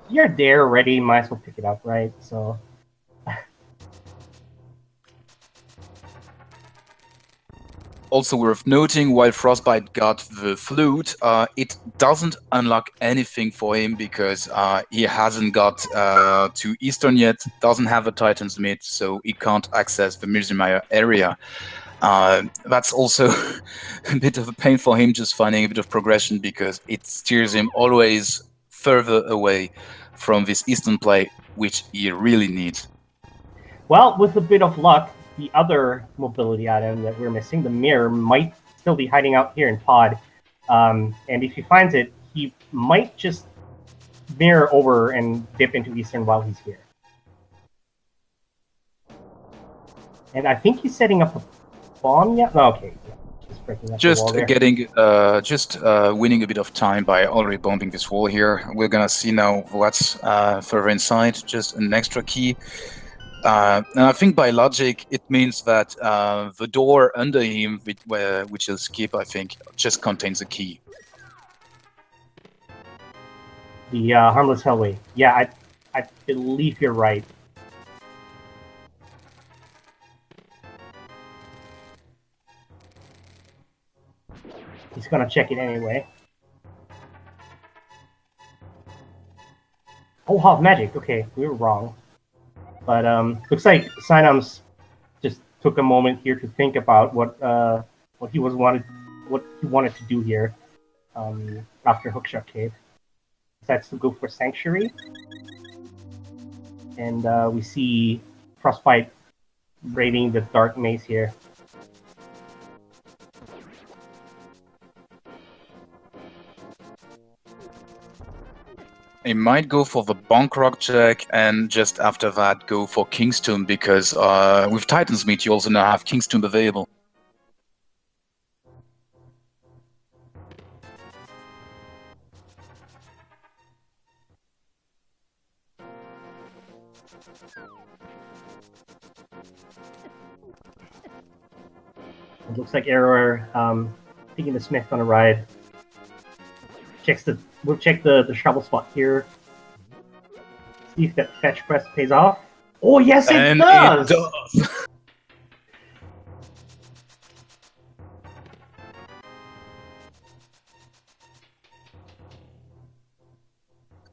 Speaker 2: you're there already. Might as well pick it up, right? So.
Speaker 1: Also worth noting, while Frostbite got the flute, it doesn't unlock anything for him because he hasn't got to Eastern yet, doesn't have a Titan's Meat, so he can't access the Mirzimeyer area. That's also a bit of a pain for him, just finding a bit of progression, because it steers him always further away from this Eastern play, which he really needs.
Speaker 2: Well, with a bit of luck, the other mobility item that we're missing, the mirror, might still be hiding out here in pod. And if he finds it, he might just mirror over and dip into Eastern while he's here. And I think he's setting up a bomb yet? No, okay. Just breaking up the wall there.
Speaker 1: Winning a bit of time by already bombing this wall here. We're gonna see now what's further inside, just an extra key. And I think by logic, it means that the door under him, which he'll skip, I think, just contains a key.
Speaker 2: The Harmless Hellway. Yeah, I believe you're right. He's gonna check it anyway. Oh, Hall of Magic. Okay, we were wrong. But looks like Synums just took a moment here to think about what he wanted to do here after Hookshot Cave. Decides to go for Sanctuary, and we see Frostbite raiding the Dark Maze here.
Speaker 1: He might go for the Bonk Rock check and just after that go for Kingstone, because with Titan's Meat you also now have Kingstone available.
Speaker 2: It looks like Error taking the Smith on a ride. We'll check the shovel spot here. See if that fetch quest pays off. Oh yes, it does!
Speaker 1: It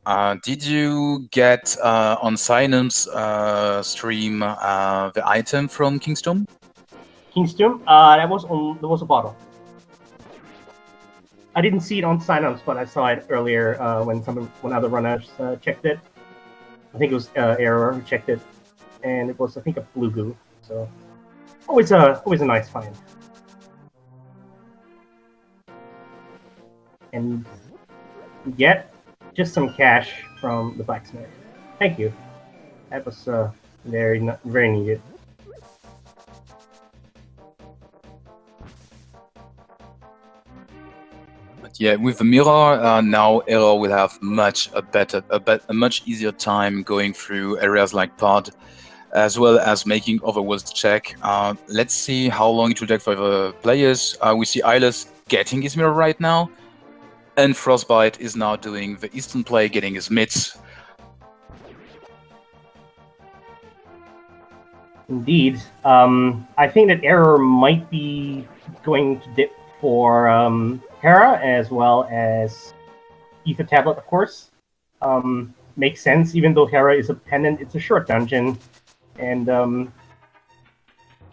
Speaker 1: does. Did you get on Synum's stream the item from Kingstone?
Speaker 2: Kingstone? There was a bottle. I didn't see it on Synums, but I saw it earlier when other runners checked it. I think it was Error who checked it, and it was, I think, a blue goo. So always a nice find. And yet, just some cash from the blacksmith. Thank you. That was very needed.
Speaker 1: Yeah, with the mirror now, Error will have a much easier time going through areas like Pod, as well as making overworlds check. Let's see how long it will take for the players. We see Eyeless getting his mirror right now, and Frostbite is now doing the Eastern play, getting his mitts.
Speaker 2: Indeed. I think that Error might be going to dip for Hera as well as Ether Tablet, of course. Makes sense, even though Hera is a pendant, it's a short dungeon, and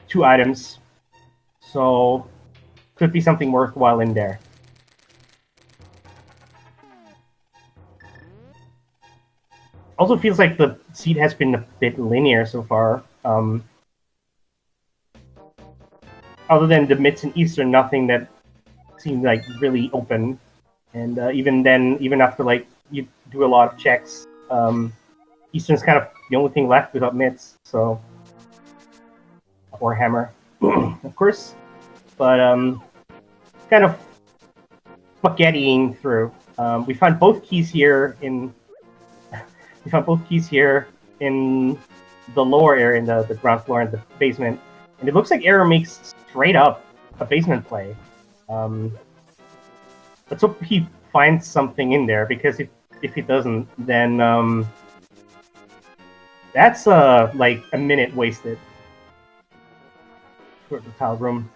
Speaker 2: 2 items. So, could be something worthwhile in there. Also feels like the seed has been a bit linear so far. Other than the mids and eastern, nothing that seemed like really open. And even then, even after like you do a lot of checks, eastern's kind of the only thing left without mids. So, or hammer, of course. But kind of spaghettiing through. We found both keys here in. We found both keys here in the lower area, in the ground floor and the basement. And it looks like Arrow makes straight up a basement play. Let's hope he finds something in there, because if he doesn't, then that's like a minute wasted for the tile room.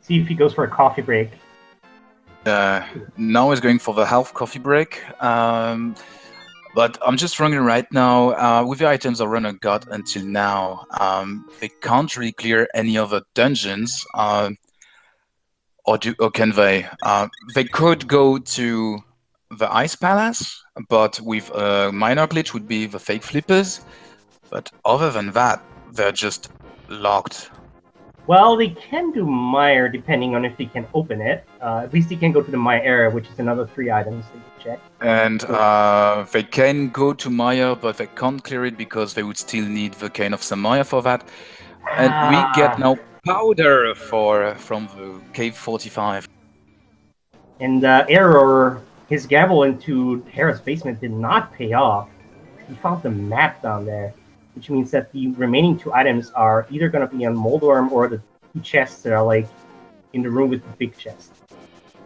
Speaker 2: See if he goes for a coffee break.
Speaker 1: Now he's going for the half coffee break. But I'm just wondering right now, with the items our runner got until now, they can't really clear any other dungeons, or can they? They could go to the Ice Palace, but with a minor glitch would be the fake flippers. But other than that, they're just locked.
Speaker 2: Well, they can do Mire depending on if they can open it. At least they can go to the Mire area, which is another 3 items they can check.
Speaker 1: And they can go to Maya, but they can't clear it because they would still need the Cane of Samaya for that. And we get now powder from the Cave 45.
Speaker 2: And Error, his gamble into Hera's basement did not pay off. He found the map down there, which means that the remaining 2 items are either going to be on Moldorm or the 2 chests that are like in the room with the big chest.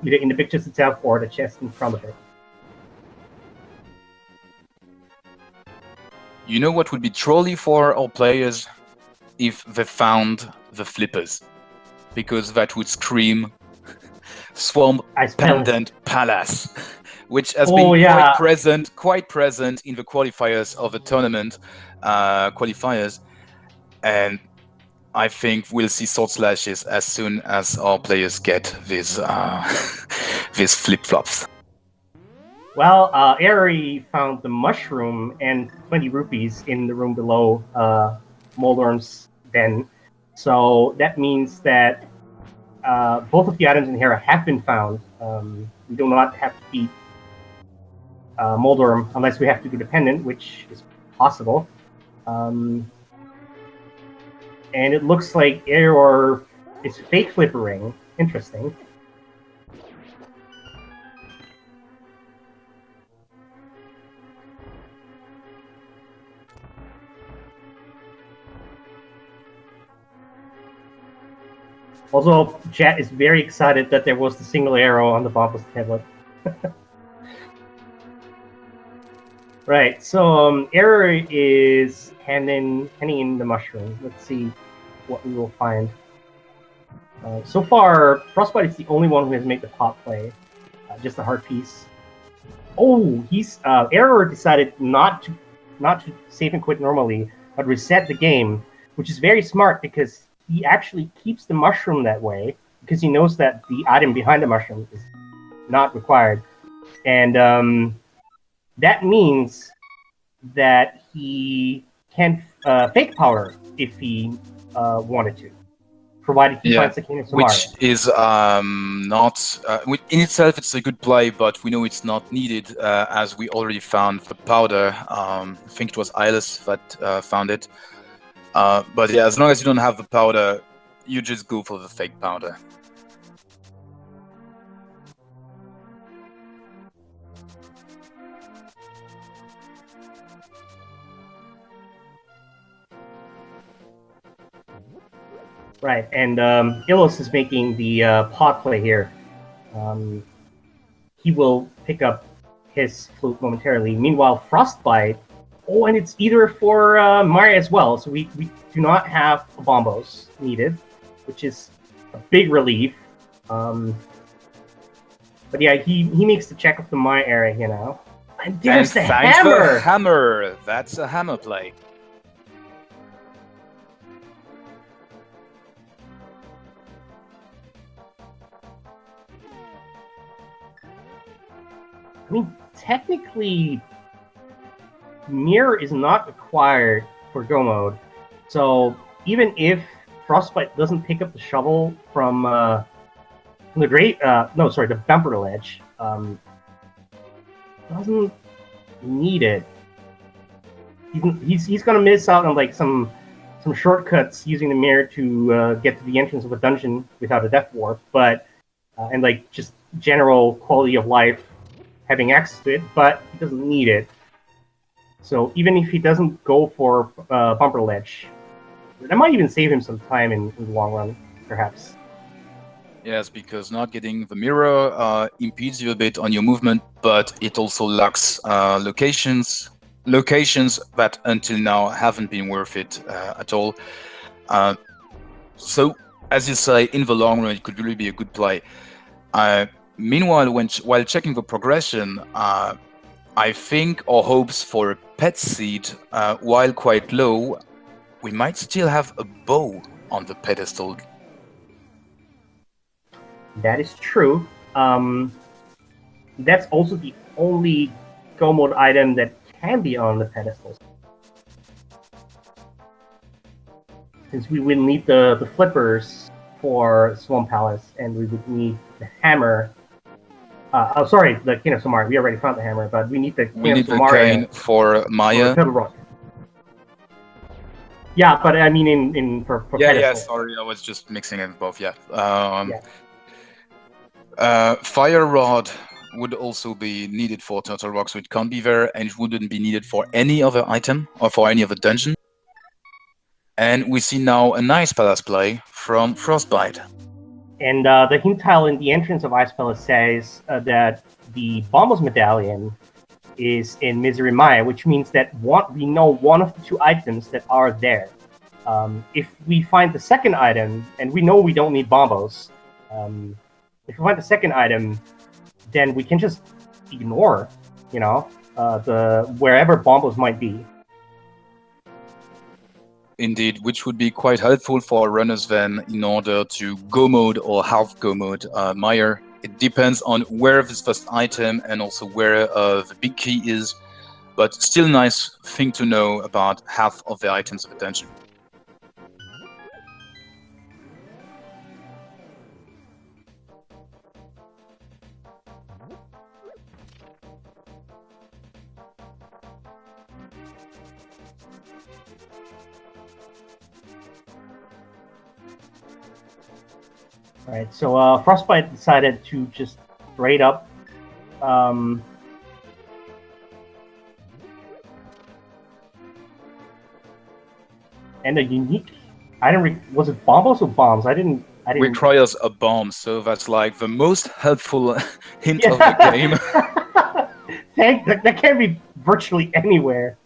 Speaker 2: Either in the big chest itself or the chest in front of it.
Speaker 1: You know what would be trolly for our players? If they found the flippers. Because that would scream Swamp Pendant Palace, which has been quite present in the qualifiers of the tournament qualifiers, and I think we'll see sword slashes as soon as our players get these these flip flops.
Speaker 2: Well, Ari found the mushroom and 20 rupees in the room below Moldorm's den, so that means that both of the items in Hera have been found. We do not have to beat Moldorm unless we have to do dependent, which is possible. And it looks like Error is fake flippering. Interesting. Also, chat is very excited that there was the single arrow on the Bombus tablet. Right, so Error is handing in the mushroom. Let's see what we will find. So far, Frostbite is the only one who has made the pop play. Just a hard piece. Oh, Error decided not to save and quit normally, but reset the game, which is very smart because he actually keeps the mushroom that way because he knows that the item behind the mushroom is not required. And that means that he can fake power if he wanted to, provided he finds the King of Samara.
Speaker 1: Which is not... in itself, it's a good play, but we know it's not needed as we already found the powder. I think it was Eyeless that found it. But yeah, as long as you don't have the powder, you just go for the fake powder.
Speaker 2: Right, and Ilos is making the pot play here. He will pick up his flute momentarily. Meanwhile, Frostbite. Oh, and it's either for Maya as well, so we do not have bombos needed, which is a big relief. But yeah, he makes the check of the Maya area, you know. And there's the
Speaker 1: finds
Speaker 2: hammer!
Speaker 1: the hammer. That's a hammer play.
Speaker 2: I mean, technically, Mirror is not required for Go mode, so even if Frostbite doesn't pick up the shovel from the the bumper ledge, doesn't need it. He's gonna miss out on like some shortcuts using the mirror to get to the entrance of a dungeon without a death warp, but and like just general quality of life having access to it, but he doesn't need it. So even if he doesn't go for bumper ledge, that might even save him some time in the long run, perhaps.
Speaker 1: Yes, because not getting the mirror impedes you a bit on your movement, but it also lacks locations that until now haven't been worth it at all. So, as you say, in the long run, it could really be a good play. Meanwhile, while checking the progression, I think our hopes for a pet seed, while quite low, we might still have a bow on the pedestal.
Speaker 2: That is true. That's also the only Go mode item that can be on the pedestals. Since we would need the flippers for Swamp Palace, and we would need the hammer. The King of Samara. We already found the hammer, but we need the King of Samara
Speaker 1: cane for Maya.
Speaker 2: Turtle Rock. Yeah, but I mean in for pedestal.
Speaker 1: Sorry, I was just mixing it both. Fire Rod would also be needed for Turtle Rock, so it can't be there, and it wouldn't be needed for any other item or for any other dungeon. And we see now a nice palace play from Frostbite.
Speaker 2: And the hint tile in the entrance of Ice Palace says that the Bombos Medallion is in Misery Maya, which means that we know one of the two items that are there. If we find the second item, and we know we don't need Bombos, if we find the second item, then we can just ignore, the wherever Bombos might be.
Speaker 1: Indeed, which would be quite helpful for runners then in order to go mode or half go mode Mire. It depends on where this first item and also where the big key is, but still nice thing to know about half of the items of the dungeon.
Speaker 2: Right, so Frostbite decided to just straight up and a unique item. Was it bombos or bombs? I didn't.
Speaker 1: Requires a bomb, so that's like the most helpful hint of the game.
Speaker 2: That can be virtually anywhere.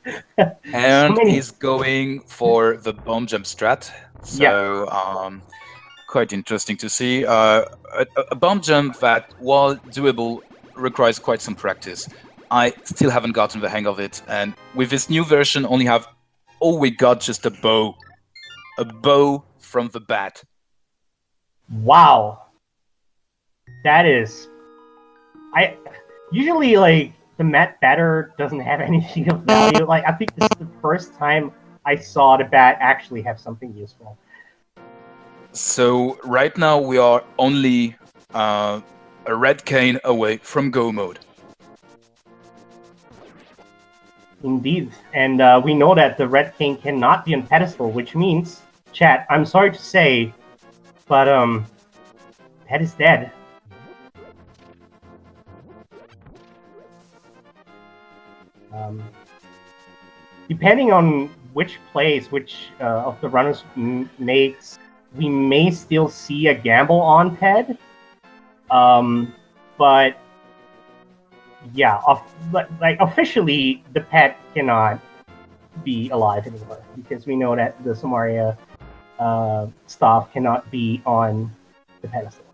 Speaker 1: And he's going for the bomb jump strat. So quite interesting to see. A bomb jump that, while doable, requires quite some practice. I still haven't gotten the hang of it, and with this new version, we got just a bow from the bat.
Speaker 2: Wow, that is. I usually like the Met batter doesn't have anything of value. Like I think this is the first time I saw the bat actually have something useful.
Speaker 1: So right now we are only a red cane away from go mode.
Speaker 2: Indeed, and we know that the red cane cannot be on pedestal, which means, chat, I'm sorry to say, but Pet is dead. Depending on which plays, which of the runners makes, we may still see a gamble on Ted. But yeah, like officially, the pet cannot be alive anymore because we know that the Somaria staff cannot be on the pedestal.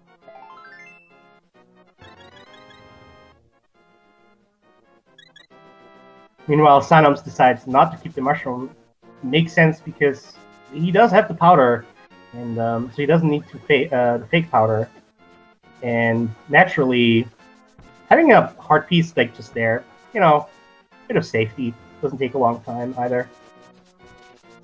Speaker 2: Meanwhile, Sanoms decides not to keep the mushroom. Makes sense because he does have the powder, and so he doesn't need to the fake powder. And naturally, having a heart piece like just there, bit of safety. Doesn't take a long time either.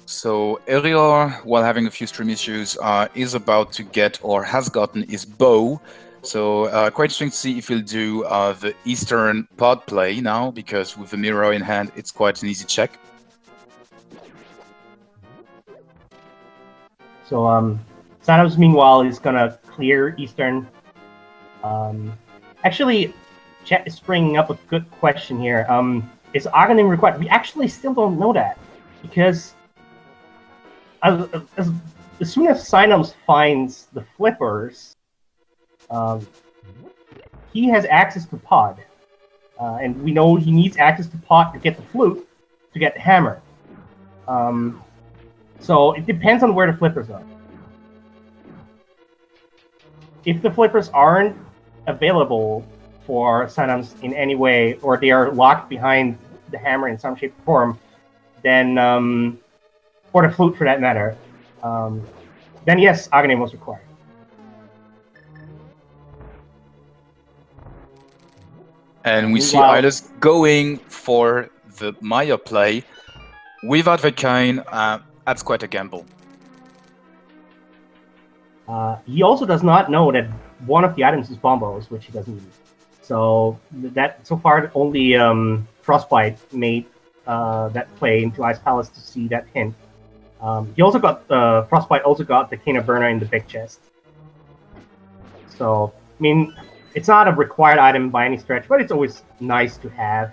Speaker 1: So Erior, while having a few stream issues, is about to get or has gotten his bow. So quite interesting to see if he'll do the Eastern pod play now, because with the mirror in hand, it's quite an easy check.
Speaker 2: So Sanoms, meanwhile, is gonna clear Eastern. Actually, chat is bringing up a good question here. Is Aghanim required? We actually still don't know that because as soon as Sanoms finds the flippers, he has access to pod, and we know he needs access to pod to get the flute, to get the hammer. So it depends on where the flippers are. If the flippers aren't available for Sanoms in any way, or they are locked behind the hammer in some shape or form, then, or the flute for that matter, then yes, Aghanim was required.
Speaker 1: And we see Ilas going for the Maya play. Without the cane, that's quite a gamble.
Speaker 2: He also does not know that one of the items is bombos, which he doesn't use. So that so far only Frostbite made that play into Ice Palace to see that hint. He also got Frostbite also got the Cane of Burner in the big chest. So I mean, it's not a required item by any stretch, but it's always nice to have.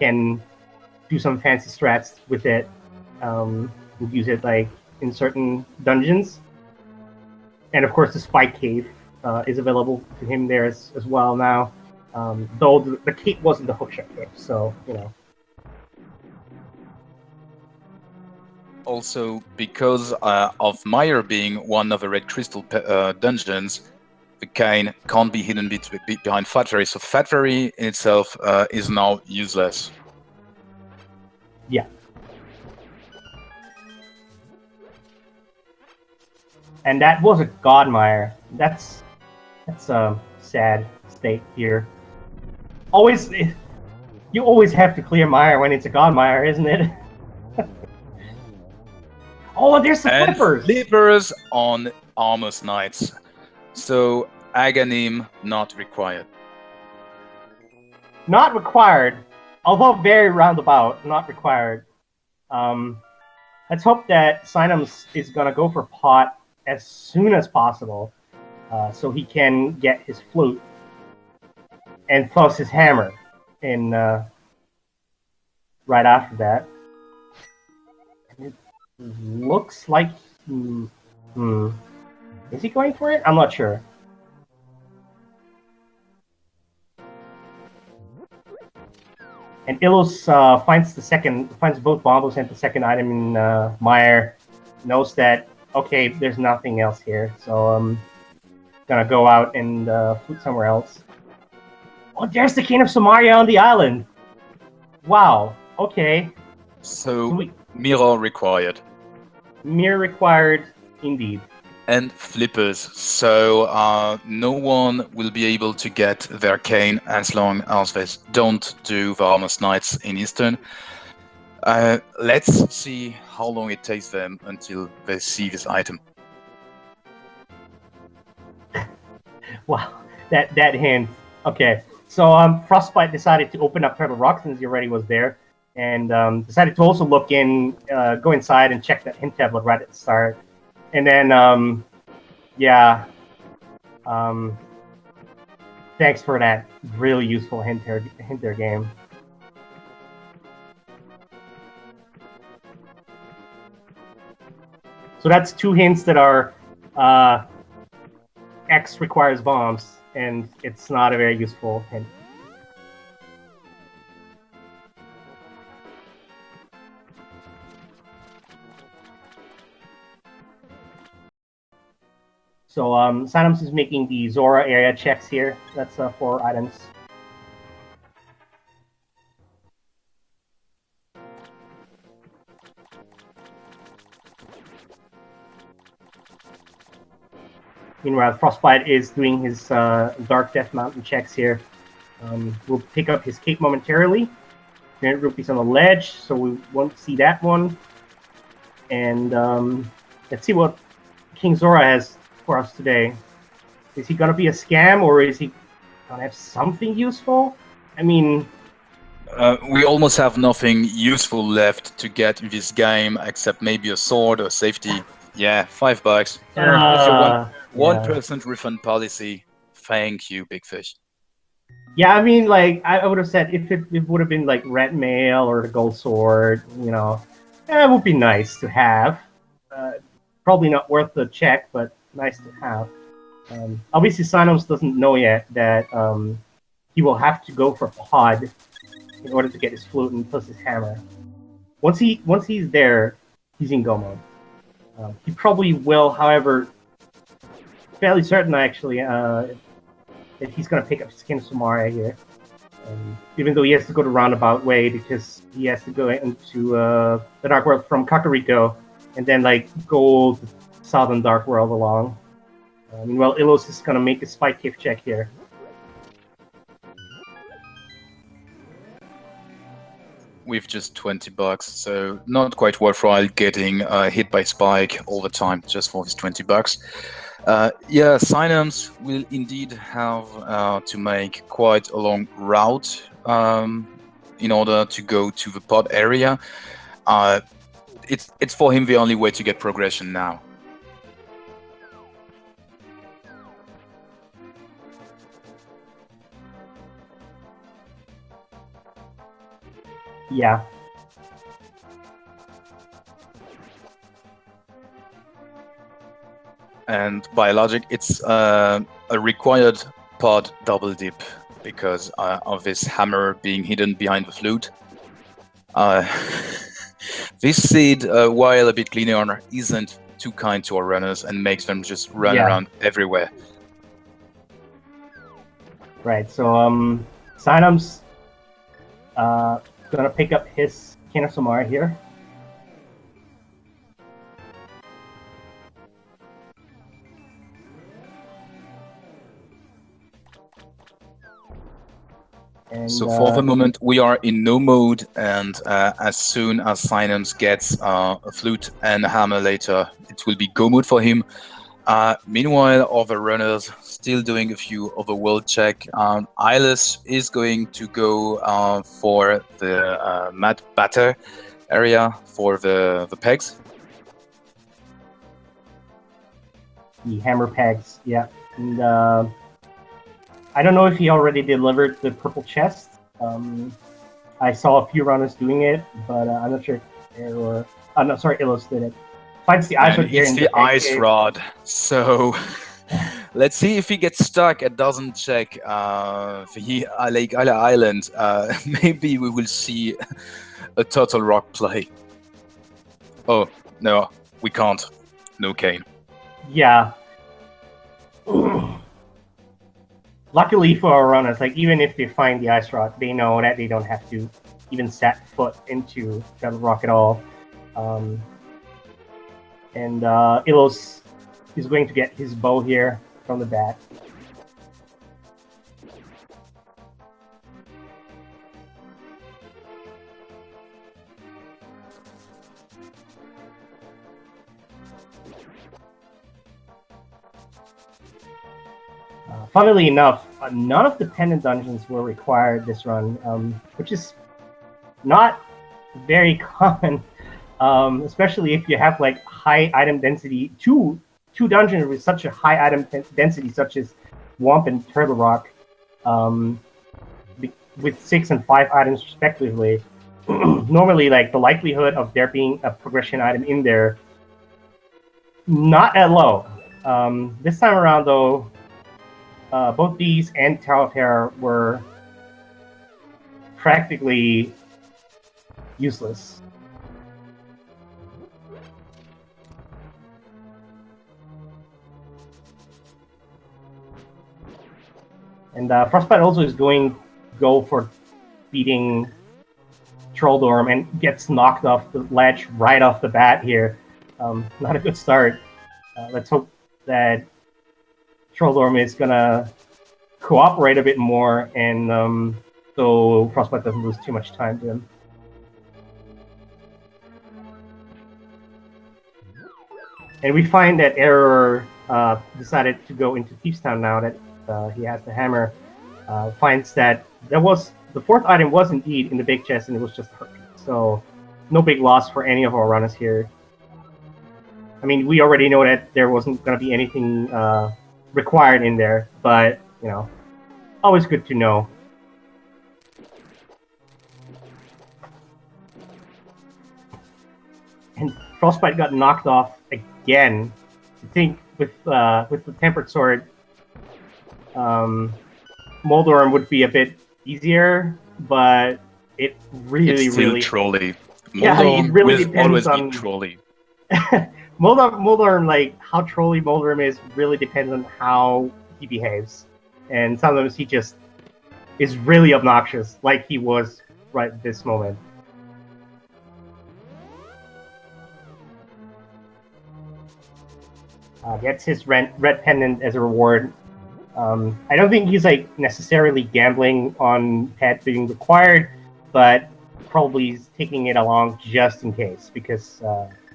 Speaker 2: Can do some fancy strats with it. Use it like in certain dungeons. And of course, the Spike Cave is available to him there as well now. Though the cape wasn't the hookshot cape, so
Speaker 1: Also, because of Meyer being one of the Red Crystal dungeons, the cane can't be hidden behind Fat Fairy, so Fat Fairy in itself is now useless.
Speaker 2: Yeah. And that was a Godmire. That's a sad state here. You always have to clear Mire when it's a Godmire, isn't it? Oh, there's the flippers!
Speaker 1: Flippers on Armor's Knights. So Aghanim not required.
Speaker 2: Not required, although very roundabout. Not required. Let's hope that Sanoms is gonna go for pot as soon as possible, so he can get his flute and plus his hammer in right after that. And it looks like is he going for it? I'm not sure. And Illos finds both bombos and the second item in Meyer. Knows that okay, there's nothing else here, so I'm gonna go out and flute somewhere else. Oh, there's the King of Somaria on the island. Wow. Okay.
Speaker 1: So mirror required.
Speaker 2: Mirror required, indeed.
Speaker 1: And flippers, so no one will be able to get their cane as long as they don't do the Armor's Knights in Eastern. Let's see how long it takes them until they see this item.
Speaker 2: Wow, that hint. Okay, so Frostbite decided to open up Turtle Rock since he already was there, and decided to also look in, go inside and check that hint tablet right at the start. And then, thanks for that really useful hint there, game. So that's 2 hints that are X requires bombs, and it's not a very useful hint. So Sanams is making the Zora area checks here. That's 4 items. Meanwhile, Frostbite is doing his Dark Death Mountain checks here. We'll pick up his cape momentarily. 300 rupees on the ledge, so we won't see that one. And let's see what King Zora has for us today. Is he gonna be a scam, or is he gonna have something useful? I mean,
Speaker 1: we almost have nothing useful left to get in this game except maybe a sword or safety. Yeah, $5. Here, with your 1% refund policy. Thank you, Big Fish.
Speaker 2: Yeah, I mean, like, I would have said if it would have been like red mail or the gold sword, you know, it would be nice to have. Probably not worth the check, but nice to have. Obviously, Sinos doesn't know yet that he will have to go for pod in order to get his flute and plus his hammer. Once he's there, he's in go mode. He probably will, however, fairly certain actually that he's going to pick up Skin Samara here. Even though he has to go the roundabout way because he has to go into the Dark World from Kakariko and then like go the Southern Dark World along. Meanwhile, Illos is going to make a Spike Cave check here.
Speaker 1: With just $20, so not quite worthwhile getting hit by Spike all the time just for his $20. Yeah, Synams will indeed have to make quite a long route in order to go to the pod area. It's for him the only way to get progression now.
Speaker 2: Yeah.
Speaker 1: And by logic, it's a required pod double dip because of this hammer being hidden behind the flute. This seed, while a bit linear, isn't too kind to our runners and makes them just run around everywhere.
Speaker 2: Right, so Synam's gonna pick up his Kino Samara here. And,
Speaker 1: so for the moment, we are in no mode, and as soon as Synams gets a flute and a hammer later, it will be go mode for him. Meanwhile, other runners still doing a few overworld check. Eyeless is going to go for the Mad Batter area for the pegs.
Speaker 2: The hammer pegs, yeah. And I don't know if he already delivered the purple chest. I saw a few runners doing it, but I'm not sure if no, sorry, Illos did it. Finds the ice rod here.
Speaker 1: It's the ice rod. So let's see if he gets stuck and doesn't check the Lake Island. Maybe we will see a total rock play. Oh no, we can't. No cane.
Speaker 2: Yeah. Luckily for our runners, like even if they find the ice rod, they know that they don't have to even set foot into that rock at all. And Illos is going to get his bow here from the bat. Funnily enough, none of the pendant dungeons were required this run, which is not very common, especially if you have like high item density. Two dungeons with such a high item density, such as Womp and Turtle Rock, with 6 and 5 items respectively. Normally, like the likelihood of there being a progression item in there Not at low. This time around, though, both these and Tower of Terror were practically useless. And Frostbite also is go for beating Trolldorm and gets knocked off the ledge right off the bat here. Not a good start. Let's hope that Trolldorm is gonna cooperate a bit more, and so Frostbite doesn't lose too much time to him. And we find that Error decided to go into Thieves Town now that he has the hammer. Finds that the fourth item was indeed in the big chest, and it was just hurt. So no big loss for any of our runners here. I mean, we already know that there wasn't going to be anything required in there, but you know, always good to know. And Frostbite got knocked off again. I think with the Tempered Sword, Moldorm would be a bit easier, but it really,
Speaker 1: It's still
Speaker 2: really
Speaker 1: trolly.
Speaker 2: Yeah, it really
Speaker 1: will
Speaker 2: depends
Speaker 1: always
Speaker 2: on
Speaker 1: be trolly.
Speaker 2: Moldorm, like how trolly Moldorm is, really depends on how he behaves, and sometimes he just is really obnoxious, like he was right at this moment. Gets his red pendant as a reward. I don't think he's like necessarily gambling on pet being required, but probably he's taking it along just in case, because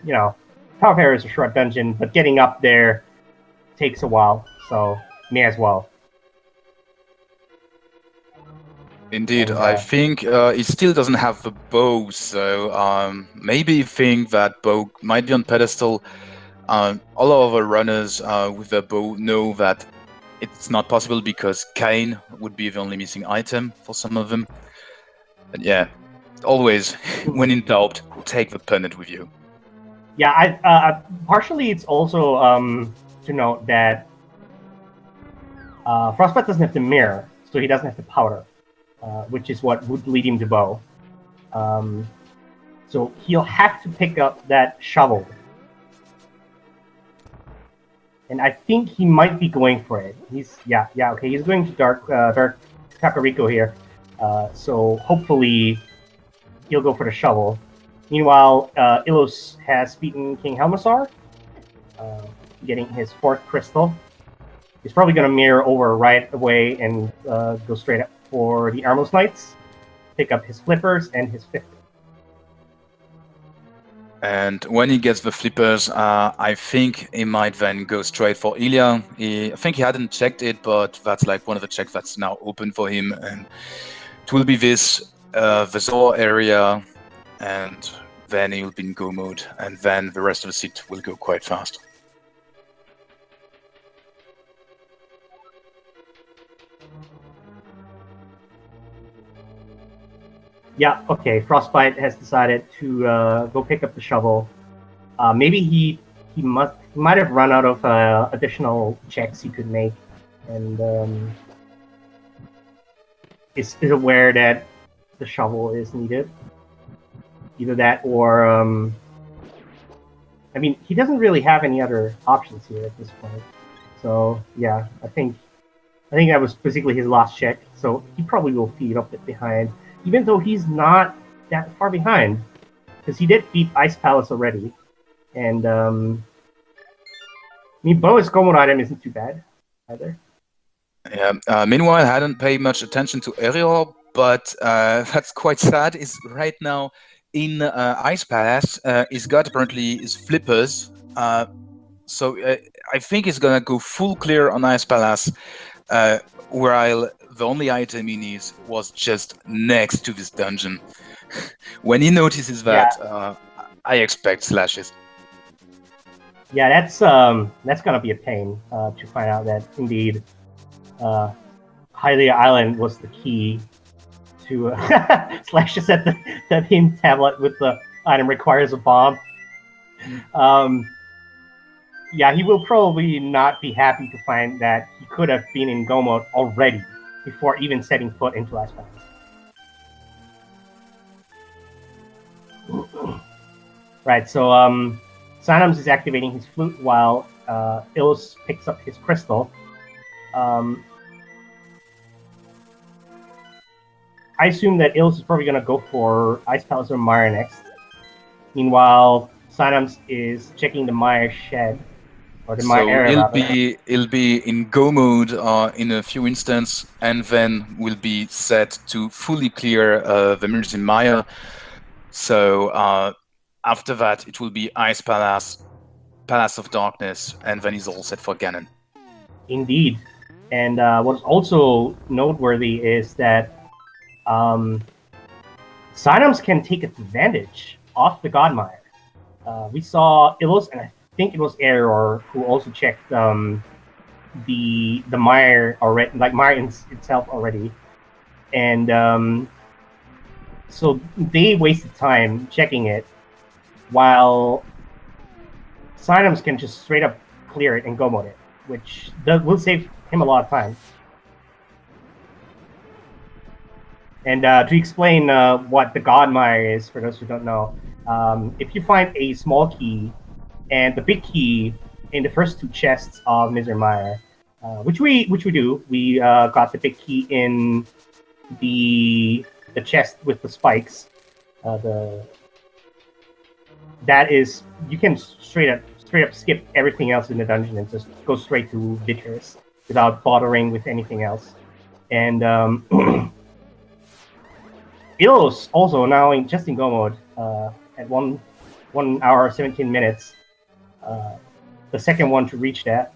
Speaker 2: you know, Tower of Terror is a short dungeon, but getting up there takes a while, so may as well.
Speaker 1: Indeed,
Speaker 2: And,
Speaker 1: I think he still doesn't have the bow, so maybe you think that bow might be on pedestal. All of our runners with their bow know that it's not possible because Cain would be the only missing item for some of them. But yeah, always, when in doubt, take the pendant with you.
Speaker 2: Yeah, partially it's also to note that Frostbite doesn't have the mirror, so he doesn't have the powder, which is what would lead him to bow. So he'll have to pick up that shovel. And I think he might be going for it. He's okay. He's going to Dark Kakariko here. So hopefully he'll go for the shovel. Meanwhile, Ilos has beaten King Helmasaur, getting his fourth crystal. He's probably going to mirror over right away and go straight up for the Armos Knights, pick up his flippers and his fifth.
Speaker 1: And when he gets the flippers, I think he might then go straight for Ilya. I think he hadn't checked it, but that's like one of the checks that's now open for him. And it will be this Vazor area, and then he'll be in go mode, and then the rest of the seat will go quite fast.
Speaker 2: Yeah, okay. Frostbite has decided to go pick up the shovel. Maybe he might have run out of additional checks he could make, and is aware that the shovel is needed. Either that, or I mean, he doesn't really have any other options here at this point. So yeah, I think that was basically his last check. So he probably will feed up it behind, even though he's not that far behind, because he did beat Ice Palace already. And I mean, bonus common item isn't too bad either.
Speaker 1: Yeah. Meanwhile, I hadn't paid much attention to Erior, but that's quite sad. Is right now in Ice Palace. He's got apparently his flippers. So I think he's gonna go full clear on Ice Palace, while the only item he needs was just next to this dungeon. When he notices that, I expect slashes.
Speaker 2: Yeah, that's gonna be a pain to find out that indeed Hylia Island was the key to slashes at the hint tablet with the item requires a bomb. Yeah, he will probably not be happy to find that he could have been in go mode already before even setting foot into Ice Palace. Right, so Sanams is activating his flute while Ilus picks up his crystal. Um, I assume that Ilus is probably going to go for Ice Palace or Mire next. Meanwhile, Sanams is checking the Mire shed, or the Mire
Speaker 1: So
Speaker 2: area
Speaker 1: he'll
Speaker 2: rather.
Speaker 1: be in go mode in a few instants, and then will be set to fully clear the mirrors in Maya. So after that, it will be Ice Palace, Palace of Darkness, and then he's all set for Ganon.
Speaker 2: Indeed. And what's also noteworthy is that Synams can take advantage of the Godmire. We saw Ilus, and I think it was Error who also checked the Mire already, like Mire itself already, and so they wasted time checking it, while Synams can just straight up clear it and go mode it, which will save him a lot of time. And to explain what the Godmire is, for those who don't know, if you find a small key and the big key in the first two chests of Mr. Mire, which we do, we got the big key in the chest with the spikes. That is, you can straight up skip everything else in the dungeon and just go straight to Vickers without bothering with anything else. And Illos also now just in go mode at 1 hour 17 minutes. The second one to reach that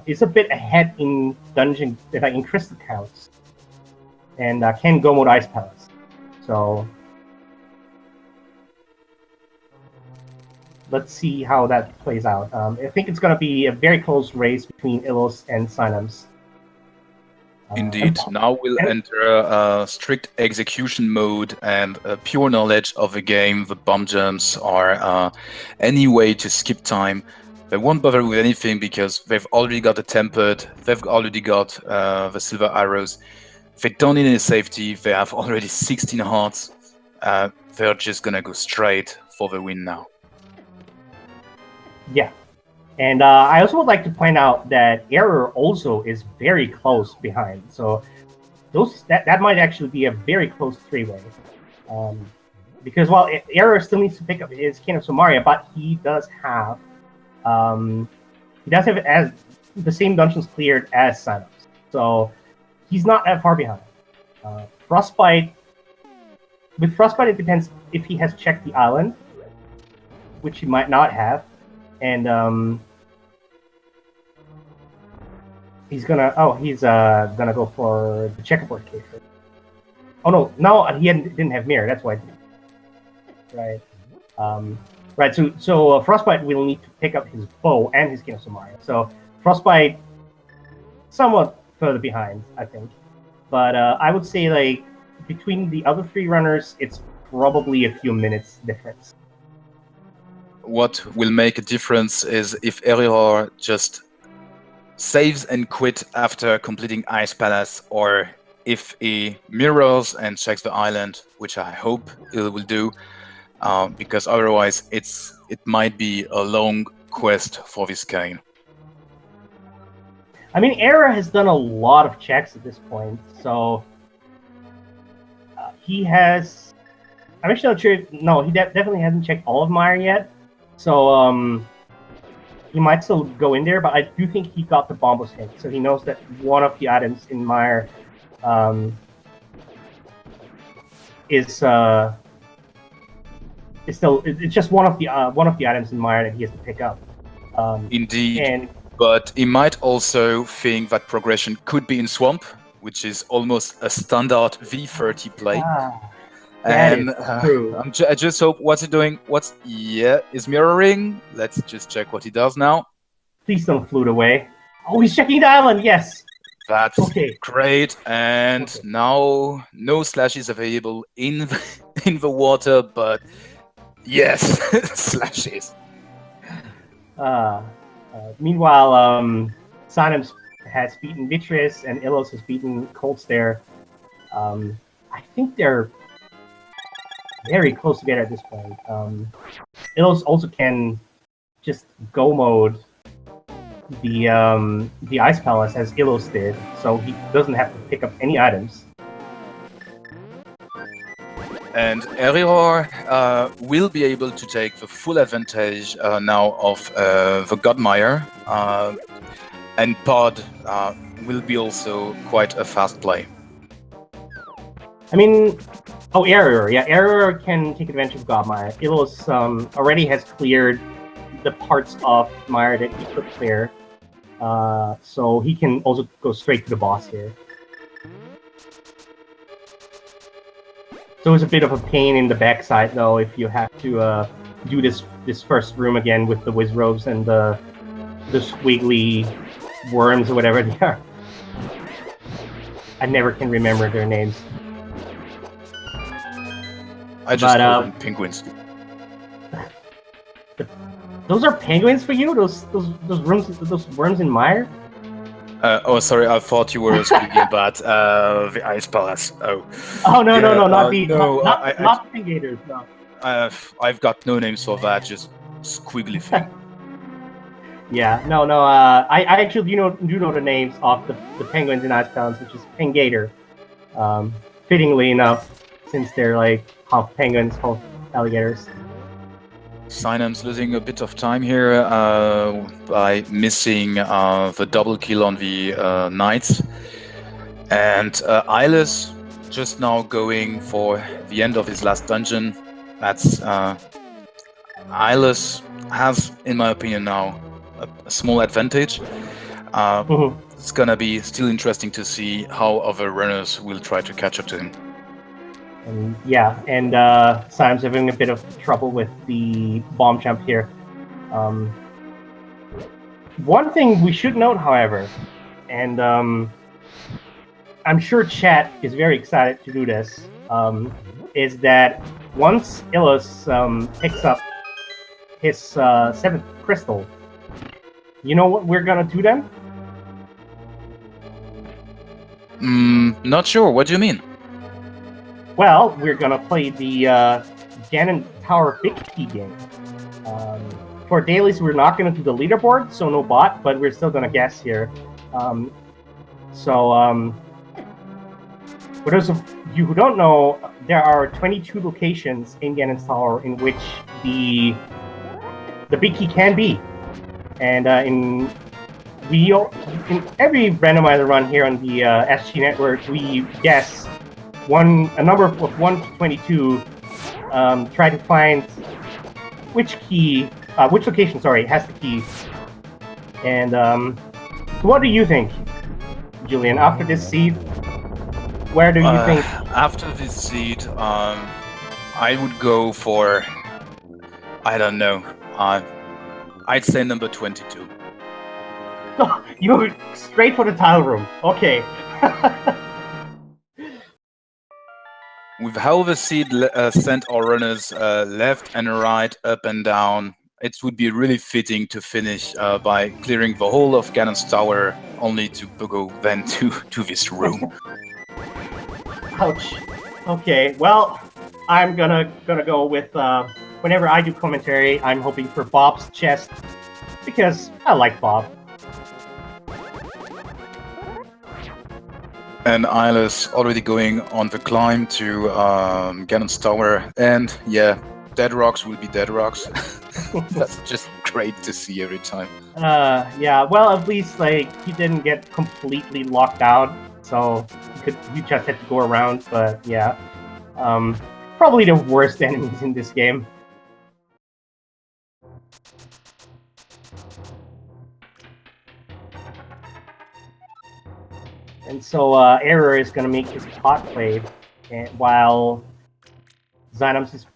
Speaker 2: is a bit ahead in dungeon, like in crystal counts, and can go mode Ice Palace. So let's see how that plays out. I think it's going to be a very close race between Illos and Synams.
Speaker 1: Indeed. Now we'll enter strict execution mode and pure knowledge of the game. The bomb jumps are any way to skip time. They won't bother with anything because they've already got the tempered, they've already got the silver arrows. They don't need any safety, they have already 16 hearts. They're just gonna go straight for the win now.
Speaker 2: Yeah. And I also would like to point out that Error also is very close behind. So that might actually be a very close three-way. Because while Error still needs to pick up his King of Somaria, but he does have as the same dungeons cleared as Synapse. So he's not that far behind. Frostbite, it depends if he has checked the island, which he might not have. And he's gonna go for the checkerboard case. Oh no, he didn't have mirror. That's why. Right. Right. So Frostbite will need to pick up his bow and his King of Somaria. So Frostbite, somewhat further behind, I think. But I would say like between the other three runners, it's probably a few minutes difference.
Speaker 1: What will make a difference is if Error just saves and quit after completing Ice Palace, or if he mirrors and checks the island, which I hope he will do, because otherwise it might be a long quest for this Kane.
Speaker 2: I mean, Error has done a lot of checks at this point, so he has. I'm actually not sure. No, he definitely hasn't checked all of Mire yet. So he might still go in there, but I do think he got the Bombos hint, so he knows that one of the items in Mire is still. It's just one of the items in Mire that he has to pick up.
Speaker 1: Indeed, but he might also think that progression could be in Swamp, which is almost a standard V30 play. And I just hope, what's he doing? Is mirroring. Let's just check what he does now.
Speaker 2: Please don't flute away. Oh, he's checking the island, yes!
Speaker 1: That's great. And now no slashes available in the water, but yes, slashes.
Speaker 2: Uh, Meanwhile, Sanem has beaten Vitreous and Illos has beaten Cold Stare. I think they're very close together at this point. Illos also can just go mode the Ice Palace as Illos did, so he doesn't have to pick up any items.
Speaker 1: And Error will be able to take the full advantage now of the Godmire, and Pod will be also quite a fast play.
Speaker 2: I mean, Error, yeah, Error can take advantage of Godmire. Illos already has cleared the parts of Mire that he could clear, so he can also go straight to the boss here. So it's a bit of a pain in the backside, though, if you have to do this first room again with the Wizrobes and the squiggly worms or whatever they are. I never can remember their names.
Speaker 1: I just call them penguins.
Speaker 2: Those are penguins for you? Those worms in mire?
Speaker 1: Oh, sorry, I thought you were speaking about the Ice Palace. Oh.
Speaker 2: Oh no,
Speaker 1: yeah,
Speaker 2: not the
Speaker 1: no,
Speaker 2: not pengators, no.
Speaker 1: I've got no names for that, just squiggly thing.
Speaker 2: Yeah, no. I actually do know the names of the penguins in Ice Palace, which is Pengator. Fittingly enough, since they're like half penguins, half alligators.
Speaker 1: Sinem's losing a bit of time here by missing the double kill on the Knights. And Eyeless just now going for the end of his last dungeon. That's Eyeless has, in my opinion, now a small advantage. It's gonna be still interesting to see how other runners will try to catch up to him.
Speaker 2: And yeah, and Simon's having a bit of trouble with the bomb jump here. One thing we should note, however, and I'm sure chat is very excited to do this, is that once Illos picks up his 7th crystal, you know what we're gonna do then?
Speaker 1: Not sure. What do you mean?
Speaker 2: Well, we're gonna play the Ganon Tower Big Key game. For dailies, we're not gonna do the leaderboard, so no bot, but we're still gonna guess here. For those of you who don't know, there are 22 locations in Ganon's Tower in which the Big Key can be, and in every randomizer run here on the SG network, we guess a number of 1 to 22. Try to find which location has the key. And what do you think, Julian? After this seed, where do you think?
Speaker 1: After this seed, I would go for, I don't know. I'd say number 22.
Speaker 2: You go straight for the tile room. Okay.
Speaker 1: With how the seed sent our runners left and right, up and down, it would be really fitting to finish by clearing the whole of Ganon's Tower, only to go then to this room.
Speaker 2: Ouch. Okay, well, I'm gonna go with whenever I do commentary, I'm hoping for Bob's chest because I like Bob.
Speaker 1: And Eyeless already going on the climb to Ganon's Tower, and yeah, dead rocks will be dead rocks. That's just great to see every time.
Speaker 2: Yeah, well, at least like he didn't get completely locked out, so you just had to go around. But yeah, probably the worst enemies in this game. And so Error is going to make his pot play, and while Xynoms is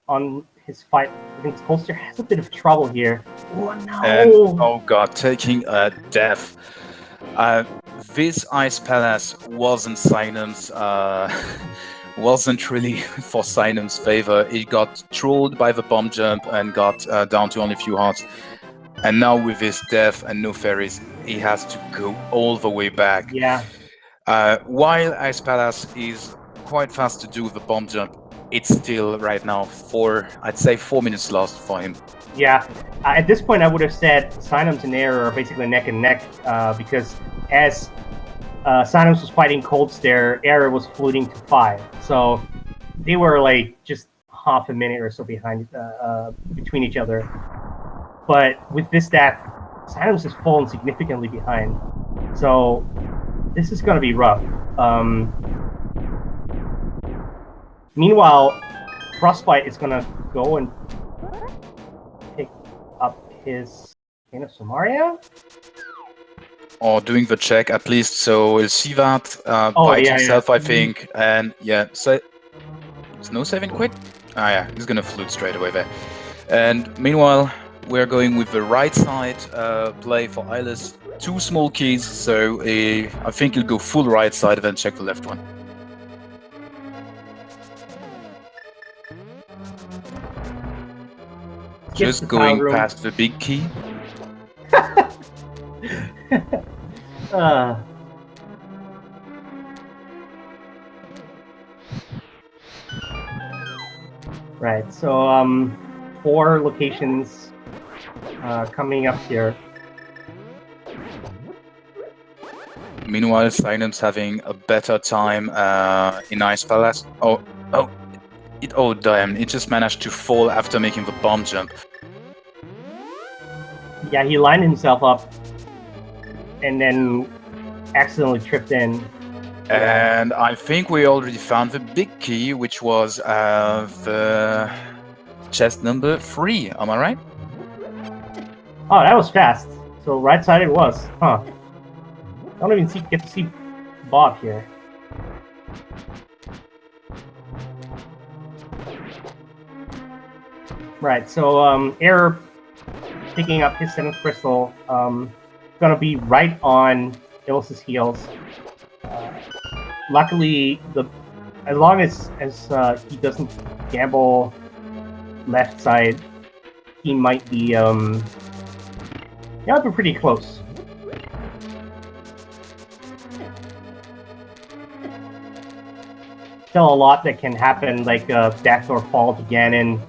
Speaker 2: on his fight against Holster has a bit of trouble here. Oh no!
Speaker 1: And oh god, taking a death. This Ice Palace wasn't Sinem's, wasn't really for Sinem's favor. He got trolled by the bomb jump and got down to only a few hearts. And now with his death and no fairies, he has to go all the way back.
Speaker 2: Yeah.
Speaker 1: While Ice Palace is quite fast to do the bomb jump, it's still right now I'd say 4 minutes lost for him.
Speaker 2: Yeah. At this point, I would have said Synums and Air are basically neck and neck because as Synums was fighting Cold Stare, Air was floating to 5. So they were like just half a minute or so behind between each other. But with this stat, Synums has fallen significantly behind. So this is going to be rough. Meanwhile, Frostbite is going to go and pick up his Cane of Somaria?
Speaker 1: Or doing the check at least, so we'll see that
Speaker 2: Oh,
Speaker 1: bite
Speaker 2: yeah,
Speaker 1: himself,
Speaker 2: yeah.
Speaker 1: I think. And yeah, so it's no saving quick. Ah, yeah, he's gonna flute straight away there. And meanwhile, we're going with the right side play for Eyeless. 2 small keys, so I think he'll go full right side and then check the left one. Just going past the big key.
Speaker 2: Right, so 4 locations coming up here.
Speaker 1: Meanwhile, Silence having a better time in Ice Palace. Oh, damn! It just managed to fall after making the bomb jump.
Speaker 2: Yeah, he lined himself up and then accidentally tripped in.
Speaker 1: And I think we already found the big key, which was the chest number 3. Am I right?
Speaker 2: Oh, that was fast. So right side it was, huh? I don't even get to see Bob here. Right, so Air picking up his 7th crystal, gonna be right on Illus's heels. Luckily, as long as he doesn't gamble left side, he might be be pretty close. Still a lot that can happen, like backdoor fall to Ganon,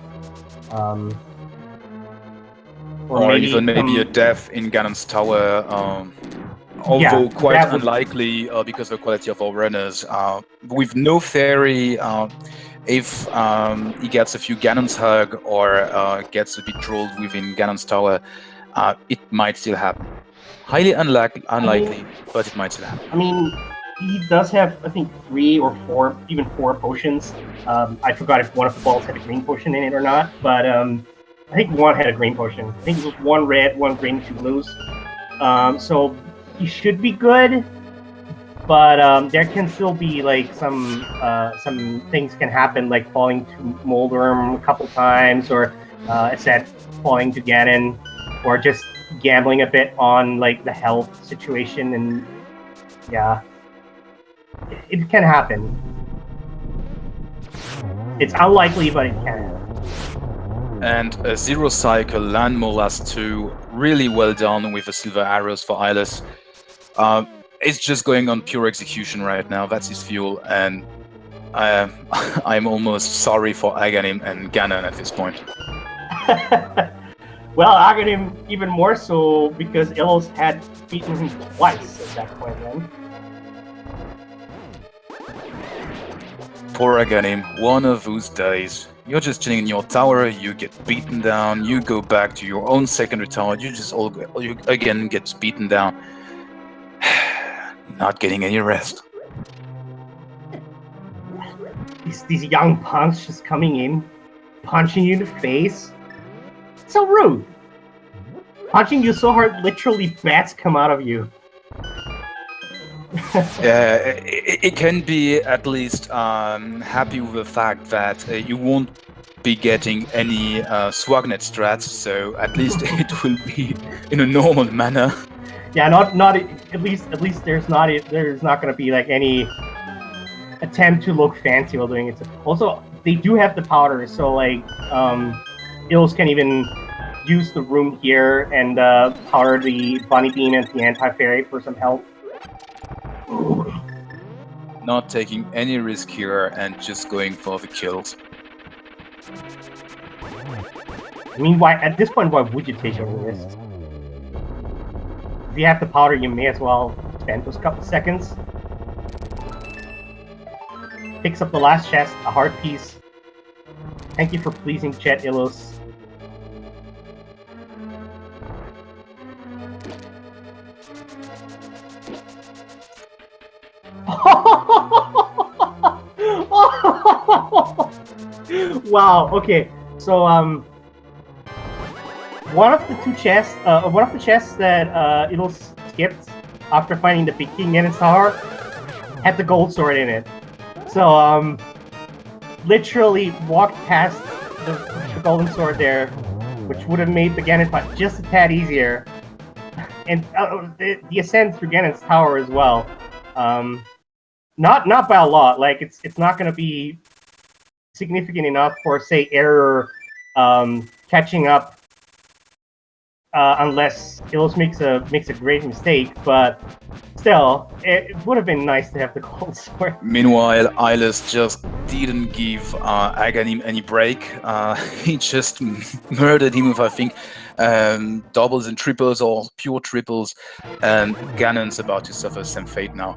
Speaker 1: or even maybe a death in Ganon's tower. Although quite unlikely because of the quality of our runners. With no fairy, if he gets a few Ganon's hug or gets a bit trolled within Ganon's tower, it might still happen. Highly unlikely, but it might still happen.
Speaker 2: I mean, he does have, I think, 3 or 4, even 4 potions. I forgot if one of the balls had a green potion in it or not, but I think one had a green potion. I think it was 1 red, 1 green, 2 blues. So he should be good, but there can still be like some things can happen, like falling to Moldorm a couple times, or as said, falling to Ganon, or just gambling a bit on like the health situation, and yeah, it can happen. It's unlikely, but it can happen.
Speaker 1: And a 0 cycle land molas 2, really well done with the silver arrows for Eyeless. It's just going on pure execution right now. That's his fuel, and I'm almost sorry for Aghanim and Ganon at this point.
Speaker 2: Well, Aghanim even more so because Illos had beaten him twice at that point then.
Speaker 1: Poor Aghanim, one of those days. You're just chilling in your tower, you get beaten down, you go back to your own secondary tower, you again get beaten down. Not getting any rest.
Speaker 2: These young punks just coming in, punching you in the face. So rude. Punching you so hard, literally bats come out of you.
Speaker 1: Yeah, it can be at least happy with the fact that you won't be getting any Swagnet strats, so at least it will be in a normal manner.
Speaker 2: Yeah, not at least there's not going to be like any attempt to look fancy while doing it. Also, they do have the powder, so like Ills can even use the room here and power the bunny beam and the anti-fairy for some help?
Speaker 1: Not taking any risk here and just going for the kills.
Speaker 2: I mean, why at this point? Why would you take a risk? If you have the powder, you may as well spend those couple seconds. Picks up the last chest, a heart piece. Thank you for pleasing Chet Illos. Wow. Okay. So one of the chests that Illos skipped after finding the Big King in its tower had the gold sword in it. So literally walked past the golden sword there, which would have made the Ganon fight just a tad easier, and the ascent through Ganon's tower as well. Not by a lot. Like it's not going to be significant enough for, say, error catching up, unless Illos makes a great mistake. But still, it would have been nice to have the gold sword.
Speaker 1: Meanwhile, Eyeless just didn't give Aghanim any break. He just murdered him with, I think, doubles and triples or pure triples, and Ganon's about to suffer the same fate now.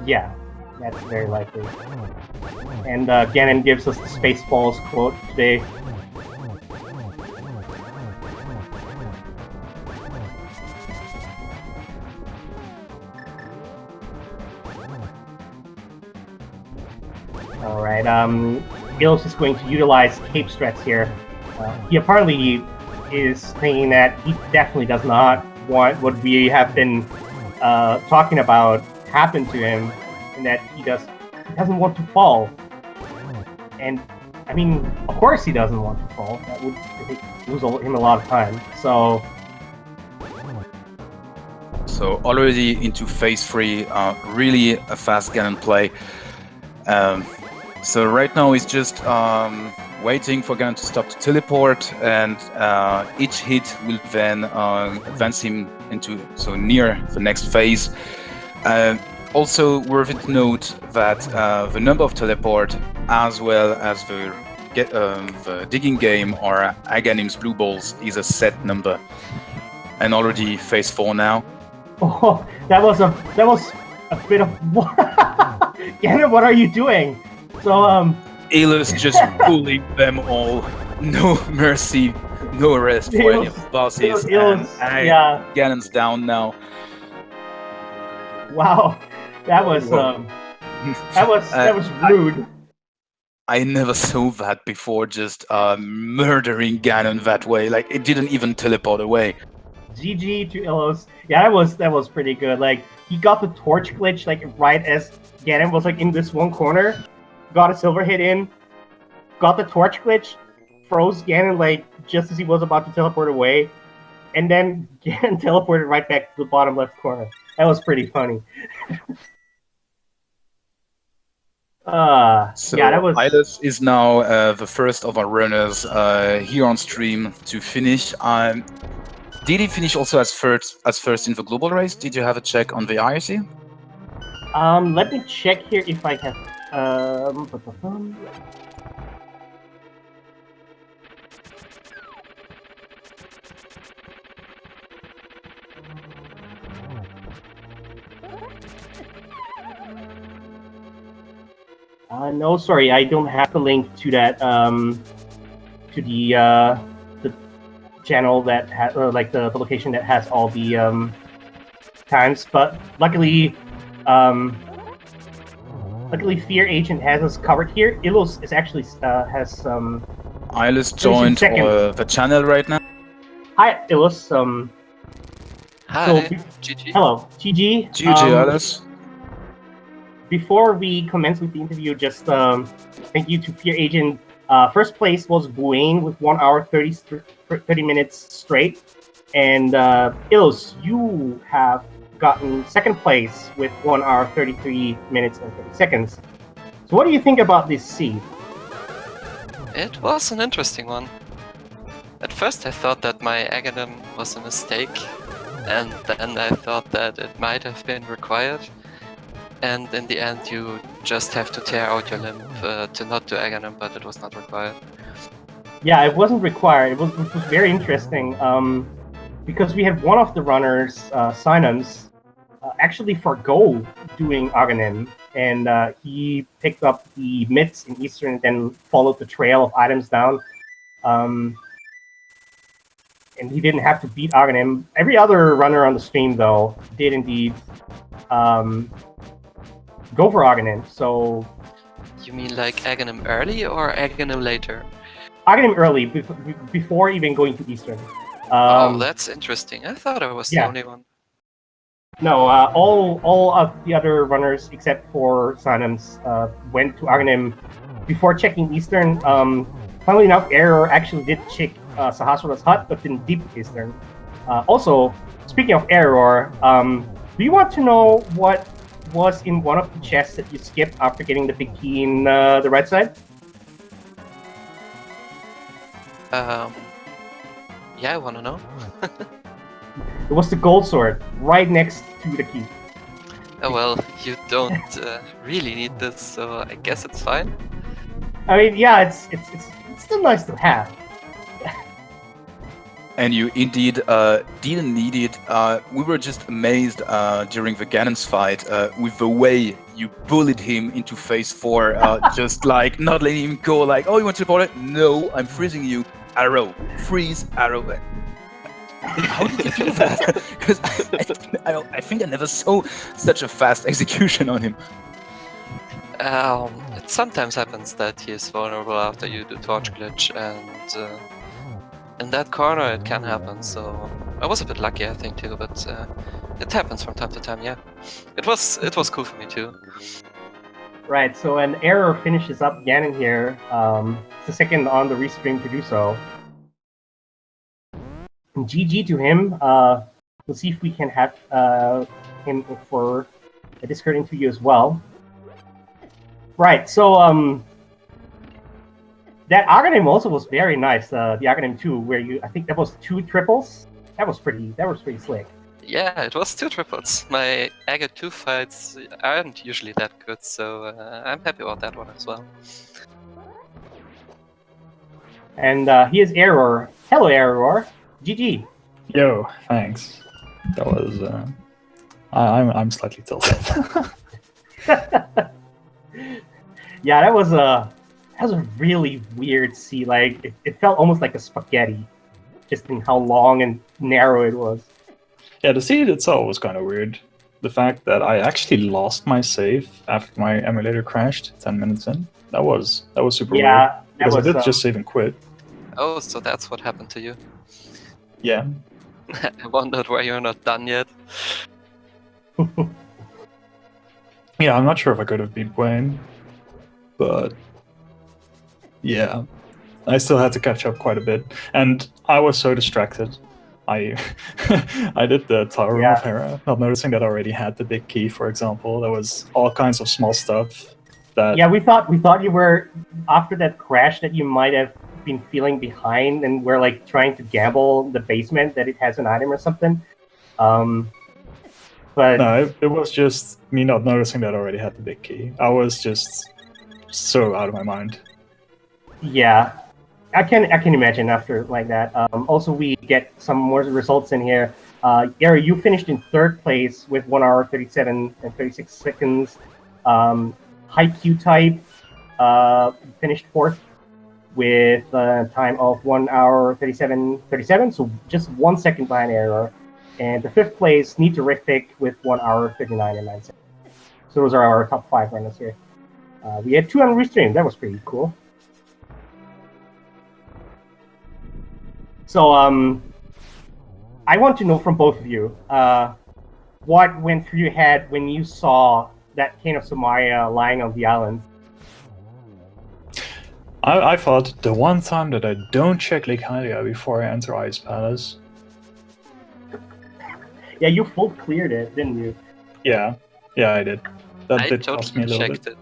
Speaker 2: Yeah, that's very likely. And Ganon gives us the Spaceballs quote today. Alright, Illos is going to utilize Cape Strats here. He apparently is saying that he definitely does not want what we have been talking about happen to him, and that he doesn't want to fall. And I mean, of course he doesn't want to fall. That would, I think, lose him a lot of time. So
Speaker 1: already into phase 3, really a fast Ganon play. So right now he's just waiting for Ganon to stop to teleport, and each hit will then advance him into near the next phase. Also worth it to note that the number of teleport, as well as the digging game or Aghanim's blue balls, is a set number. And already phase 4 now.
Speaker 2: Oh, that was a bit of Ganon, what are you doing? So
Speaker 1: Illos just bullying them all. No mercy, no rest for any of the bosses.
Speaker 2: Yeah.
Speaker 1: Ganon's down now.
Speaker 2: Wow, that was rude.
Speaker 1: I never saw that before. Just murdering Ganon that way. Like, it didn't even teleport away.
Speaker 2: GG to Illos. Yeah, that was pretty good. Like, he got the torch glitch like right as Ganon was like in this one corner, got a silver hit in, got the torch glitch, froze Ganon like just as he was about to teleport away, and then Ganon teleported right back to the bottom left corner. That was pretty funny. Yeah, that was.
Speaker 1: Eyeless is now the first of our runners here on stream to finish. Did he finish also as first in the global race? Did you have a check on the IRC?
Speaker 2: Let me check here if I have. No, sorry, I don't have the link to that. To the channel that has like the location that has all the times, but luckily Fear Agent has us covered here. Illos is actually has some.
Speaker 1: Eyeless joined the channel right now.
Speaker 2: Hi, Illos.
Speaker 3: Hi.
Speaker 2: So,
Speaker 3: GG.
Speaker 2: hello, GG.
Speaker 1: GG, Eyeless.
Speaker 2: Before we commence with the interview, just thank you to Fear Agent. First place was Buane with 1 hour 30 minutes straight, and Illos, you have gotten second place with 1 hour 33 minutes and 30 seconds. So what do you think about this seed?
Speaker 3: It was an interesting one. At first I thought that my Aghanim was a mistake, and then I thought that it might have been required. And in the end, you just have to tear out your limb to not do Aghanim, but it was not required.
Speaker 2: Yeah, it wasn't required. It was very interesting because we had one of the runners, Sinans, actually forgo doing Aghanim, and he picked up the myths in Eastern and then followed the trail of items down. And he didn't have to beat Aghanim. Every other runner on the stream, though, did indeed go for Aghanim. So
Speaker 3: You mean like Aghanim early or Aghanim later?
Speaker 2: Aghanim early, before even going to Eastern.
Speaker 3: Oh, that's interesting. I thought I was the
Speaker 2: yeah.
Speaker 3: only one.
Speaker 2: No, all of the other runners except for Sinans went to Aghanim before checking Eastern. Funnily enough, Error actually did check Sahasrara's hut, but didn't deep Eastern. Also, speaking of Error, do you want to know what was in one of the chests that you skipped after getting the big key in the right side?
Speaker 3: Yeah, I wanna know.
Speaker 2: It was the gold sword, right next to the key.
Speaker 3: Oh well, you don't really need this, so I guess it's fine.
Speaker 2: I mean, yeah, it's still nice to have.
Speaker 1: And you indeed didn't need it. We were just amazed during the Ganon's fight with the way you bullied him into phase 4, just like not letting him go, like, oh, you want to report it? No, I'm freezing you. Arrow. Freeze, arrow. How did you do that? Because I think I never saw such a fast execution on him.
Speaker 3: It sometimes happens that he is vulnerable after you do torch glitch, and in that corner it can happen, so I was a bit lucky, I think, too, but it happens from time to time, yeah. It was cool for me, too.
Speaker 2: Right, so an Error finishes up Ganon here. It's the second on the restream to do so. And GG to him. We'll see if we can have him for a Discord interview as well. Right, so that Aghanim also was very nice. The Aghanim 2, where I think that was 2 triples. That was pretty slick.
Speaker 3: Yeah, it was 2 triples. My Aga 2 fights aren't usually that good, so I'm happy about that one as well.
Speaker 2: And here's Error. Hello, Error. GG.
Speaker 4: Yo, thanks. That was. I'm slightly tilted.
Speaker 2: Yeah, that was a really weird sea. Like it felt almost like a spaghetti, just in how long and narrow it was.
Speaker 4: Yeah, the seed itself was kind of weird. The fact that I actually lost my save after my emulator crashed 10 minutes in, that was super weird. Because I did just save and quit.
Speaker 3: Oh, so that's what happened to you.
Speaker 4: Yeah.
Speaker 3: I wondered why you're not done yet.
Speaker 4: Yeah, I'm not sure if I could have beat Wayne, but yeah, I still had to catch up quite a bit, and I was so distracted. I did the Tower Room of Hera, not noticing that I already had the big key, for example. There was all kinds of small stuff that...
Speaker 2: Yeah, we thought you were, after that crash, that you might have been feeling behind and were like trying to gamble the basement that it has an item or something. But
Speaker 4: no, it was just me not noticing that I already had the big key. I was just so out of my mind.
Speaker 2: Yeah, I can imagine after like that. Also, we get some more results in here. Gary, you finished in 3rd place with 1 hour 37 and 36 seconds. High Q type finished 4th with a time of 1 hour 37, so just 1 second behind Error. And the 5th place, Need Terrific, with 1 hour 39 and 9 seconds. So those are our top 5 runners here. We had 2 on restream. That was pretty cool. So I want to know from both of you, what went through your head when you saw that Cane of Samaria lying on the island?
Speaker 4: I thought the one time that I don't check Lake Hylia before I enter Ice Palace.
Speaker 2: Yeah, you full cleared it, didn't you?
Speaker 4: Yeah, I did. That did
Speaker 3: totally
Speaker 4: cost me a little
Speaker 3: checked
Speaker 4: bit.
Speaker 3: it.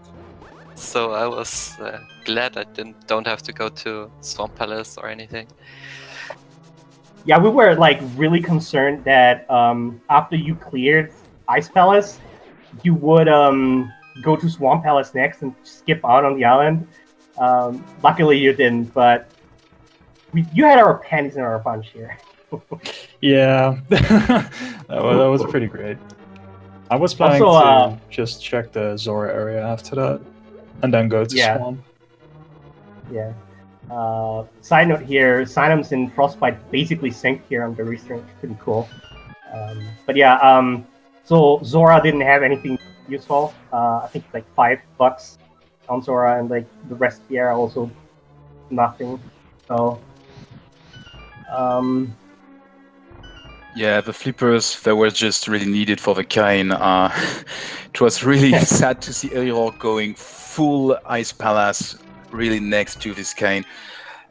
Speaker 3: So I was glad I don't have to go to Swamp Palace or anything.
Speaker 2: Yeah, we were like really concerned that after you cleared Ice Palace, you would go to Swamp Palace next and skip out on the island. Luckily, you didn't, but you had our panties in our bunch here.
Speaker 4: Yeah, that was pretty great. I was planning
Speaker 2: Also,
Speaker 4: to just check the Zora area after that, and then go to
Speaker 2: Yeah.
Speaker 4: Swamp.
Speaker 2: Yeah. Side note here, Synoms and Frostbite basically synced here on the restring. Pretty cool. But yeah, so Zora didn't have anything useful. I think like $5 on Zora, and like the rest of the area also nothing. So,
Speaker 1: Yeah, the flippers that were just really needed for the Kain. It was really sad to see Eliror going full Ice Palace really next to this Kain.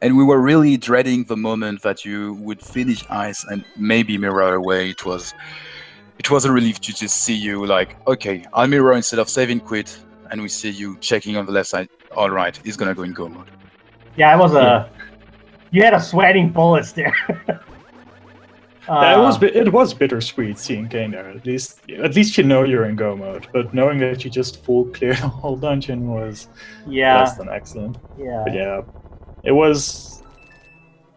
Speaker 1: And we were really dreading the moment that you would finish Ice and maybe mirror away. It was a relief to just see you like, okay, I'll mirror instead of saving quit, and we see you checking on the left side. All right, he's gonna go in go mode.
Speaker 2: yeah, it was you had a sweating bullets there.
Speaker 4: Yeah, it was bittersweet seeing Kane there. At least you know you're in go mode, but knowing that you just full cleared the whole dungeon was less than excellent.
Speaker 2: Yeah.
Speaker 4: But yeah, it was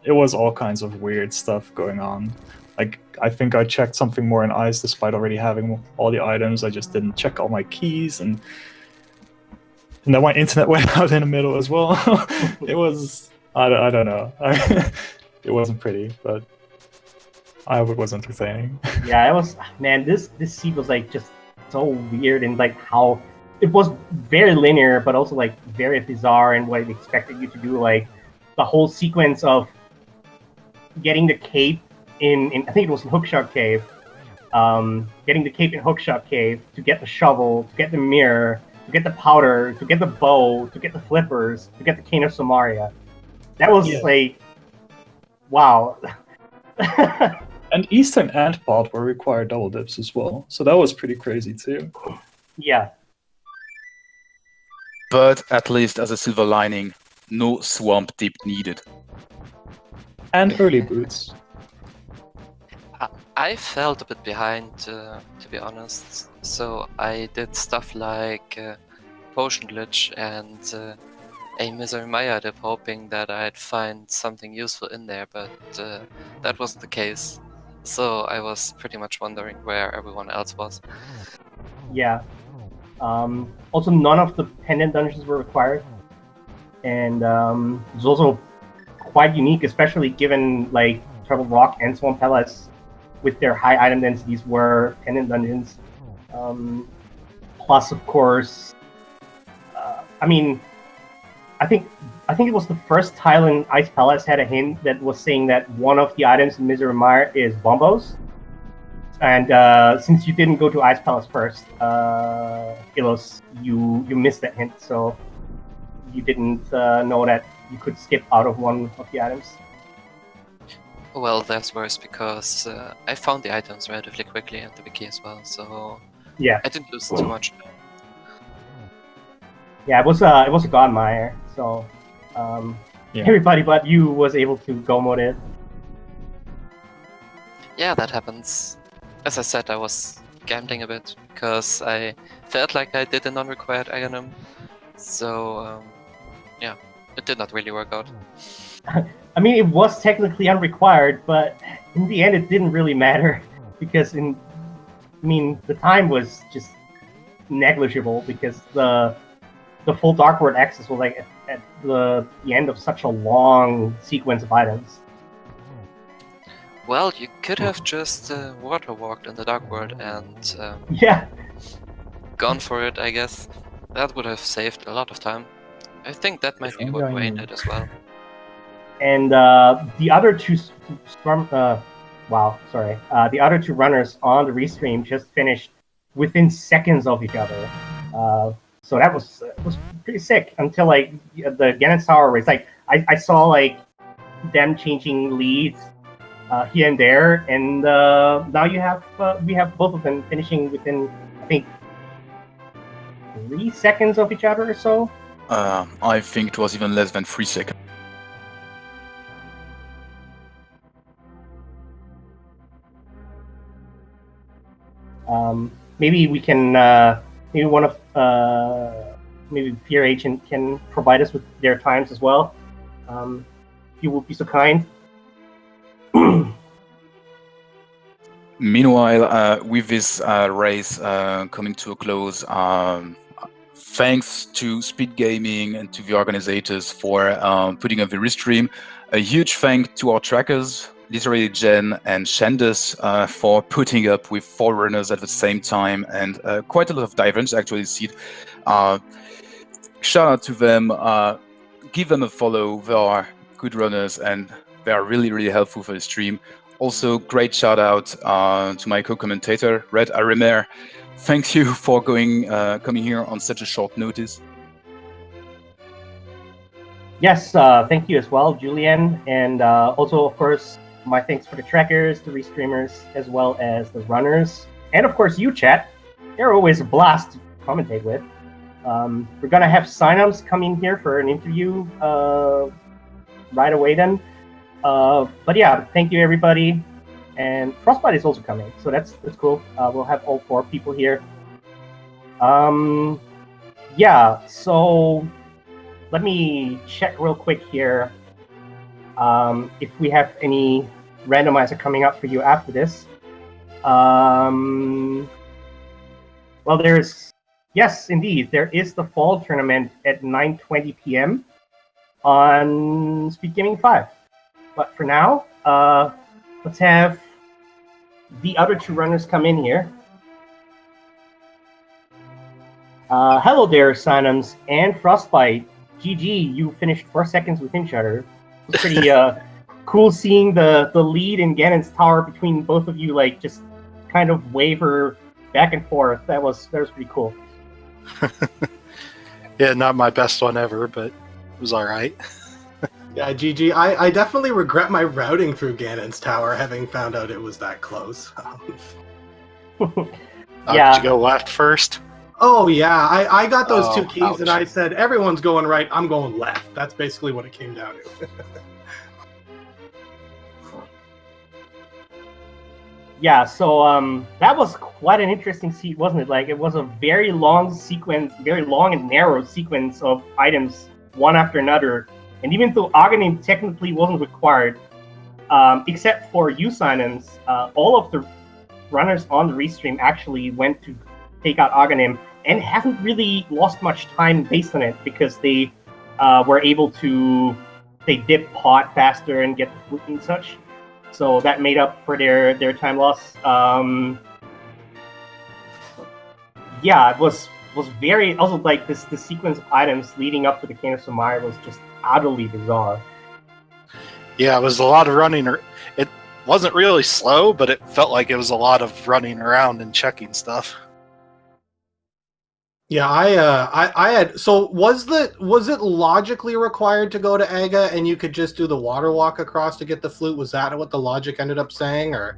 Speaker 4: all kinds of weird stuff going on. Like, I think I checked something more in Ice despite already having all the items. I just didn't check all my keys, and then my internet went out in the middle as well. It was I don't know. It wasn't pretty, but I hope it was entertaining.
Speaker 2: Yeah, it was. Man, this seed was like just so weird, and like how it was very linear, but also like very bizarre in what it expected you to do. Like the whole sequence of getting the cape in I think it was in Hookshot Cave, getting the cape in Hookshot Cave to get the shovel, to get the mirror, to get the powder, to get the bow, to get the flippers, to get the Cane of Samaria. That was like, wow.
Speaker 4: And Eastern and Pod were required double dips as well, so that was pretty crazy too.
Speaker 2: Yeah.
Speaker 1: But at least as a silver lining, no swamp dip needed.
Speaker 4: And early boots.
Speaker 3: I felt a bit behind, to be honest. So I did stuff like Potion Glitch and a Misery Maya dip, hoping that I'd find something useful in there, but that wasn't the case. So I was pretty much wondering where everyone else was.
Speaker 2: Yeah. Also, none of the pendant dungeons were required, and it was also quite unique, especially given like Turtle Rock and Swamp Palace, with their high item densities, were pendant dungeons. Plus, of course, I think it was the first tile in Ice Palace had a hint that was saying that one of the items in Misery Mire is bombos. And since you didn't go to Ice Palace first, Ilos, you missed that hint, so you didn't know that you could skip out of one of the items.
Speaker 3: Well, that's worse because I found the items relatively quickly and the wiki as well, so
Speaker 2: Yeah.
Speaker 3: I didn't lose too much.
Speaker 2: Yeah, it was a God Mire, so everybody but you was able to go mode it.
Speaker 3: Yeah, that happens. As I said, I was gambling a bit because I felt like I did a non-required item, so yeah, it did not really work out.
Speaker 2: I mean, it was technically unrequired, but in the end, it didn't really matter because the time was just negligible because the full Dark World access was like at the end of such a long sequence of items.
Speaker 3: Well, you could have just water walked in the Dark World and
Speaker 2: Yeah.
Speaker 3: gone for it, I guess. That would have saved a lot of time. I think that might be what Wayne did as well.
Speaker 2: And the other two the other two runners on the restream just finished within seconds of each other. So that was pretty sick until like the Gannon Tower race. Like I saw like them changing leads here and there, and now we have both of them finishing within I think 3 seconds of each other or so.
Speaker 1: I think it was even less than 3 seconds.
Speaker 2: Maybe we can, maybe one of, maybe Peer Agent can provide us with their times as well. If you would be so kind.
Speaker 1: Meanwhile, with this race coming to a close, thanks to Speed Gaming and to the organizers for putting up the restream. A huge thank to our trackers, literally Jen and Shandus, for putting up with 4 runners at the same time, and quite a lot of divergence actually. Shout out to them. Give them a follow. They are good runners and they are really, really helpful for the stream. Also, great shout out to my co-commentator, Red Arimer. Thank you for coming here on such a short notice.
Speaker 2: Yes, thank you as well, Julian. And also, of course, my thanks for the trackers, the restreamers, as well as the runners. And of course, you, chat. They're always a blast to commentate with. We're going to have Synums come in here for an interview right away then. But yeah, thank you, everybody. And Frostbite is also coming, so that's cool. We'll have all 4 people here. Yeah, so let me check real quick here if we have any randomizer coming up for you after this. Well, yes, indeed, there is the fall tournament at 9:20 p.m. on Speed Gaming 5. But for now, let's have the other 2 runners come in here. Hello there, Synums and Frostbite. GG, you finished 4 seconds with each other. It was pretty cool seeing the lead in Ganon's Tower between both of you, like, just kind of waver back and forth. That was pretty cool.
Speaker 5: Yeah, not my best one ever, but it was all right.
Speaker 6: Yeah, GG. I definitely regret my routing through Ganon's Tower, having found out it was that close.
Speaker 2: Yeah.
Speaker 5: Did you go left first?
Speaker 6: Oh, yeah. I got those 2 keys,
Speaker 5: ouch.
Speaker 6: and I said, everyone's going right, I'm going left. That's basically what it came down to.
Speaker 2: Yeah, so that was quite an interesting seat, wasn't it? Like, it was a very long sequence, very long and narrow sequence of items, one after another. And even though Aghanim technically wasn't required, except for Synums, all of the runners on the restream actually went to take out Aghanim and haven't really lost much time based on it, because they were able to, they dip pot faster and get the flute and such. So that made up for their time loss. Yeah, it was very, also like this sequence of items leading up to the Cane of Samire was just utterly bizarre.
Speaker 5: Yeah, it was a lot of running. It wasn't really slow, but it felt like it was a lot of running around and checking stuff.
Speaker 6: Yeah, I had. So was it logically required to go to Aga and you could just do the water walk across to get the flute? Was that what the logic ended up saying, or?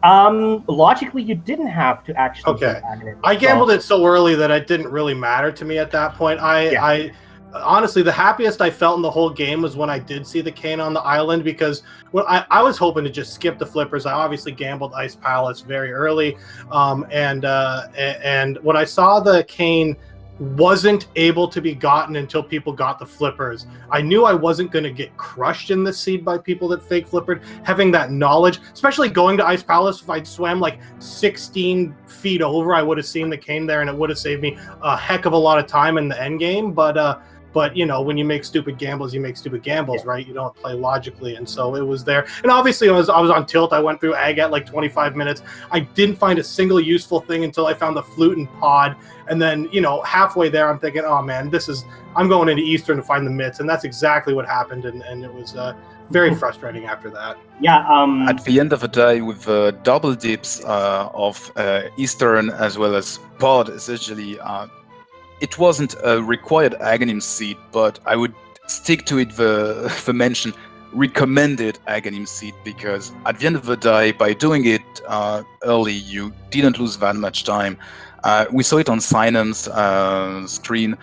Speaker 2: Logically, you didn't have to actually.
Speaker 6: Okay. I gambled it so early that it didn't really matter to me at that point. I honestly, the happiest I felt in the whole game was when I did see the cane on the island, because when I was hoping to just skip the flippers. I obviously gambled Ice Palace very early, and when I saw the cane wasn't able to be gotten until people got the flippers, I knew I wasn't going to get crushed in the seed by people that fake flippered. Having that knowledge, especially going to Ice Palace, if I'd swam like 16 feet over, I would have seen the cane there, and it would have saved me a heck of a lot of time in the end game. But you know, when you make stupid gambles, you make stupid gambles, right? You don't play logically, and so it was there. And obviously, I was on tilt. I went through Ag at like 25 minutes. I didn't find a single useful thing until I found the flute and pod. And then, you know, halfway there, I'm thinking, oh man, I'm going into Eastern to find the mitts, and that's exactly what happened. And it was very frustrating after that.
Speaker 2: Yeah.
Speaker 1: At the end of the day, with double dips of Eastern as well as pod, essentially. It wasn't a required Aghanim seed, but I would stick to it the mention recommended Aghanim seed, because at the end of the day, by doing it early, you didn't lose that much time. We saw it on Synum's screen.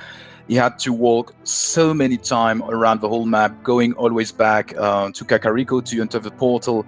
Speaker 1: He had to walk so many times around the whole map, going always back to Kakariko to enter the portal.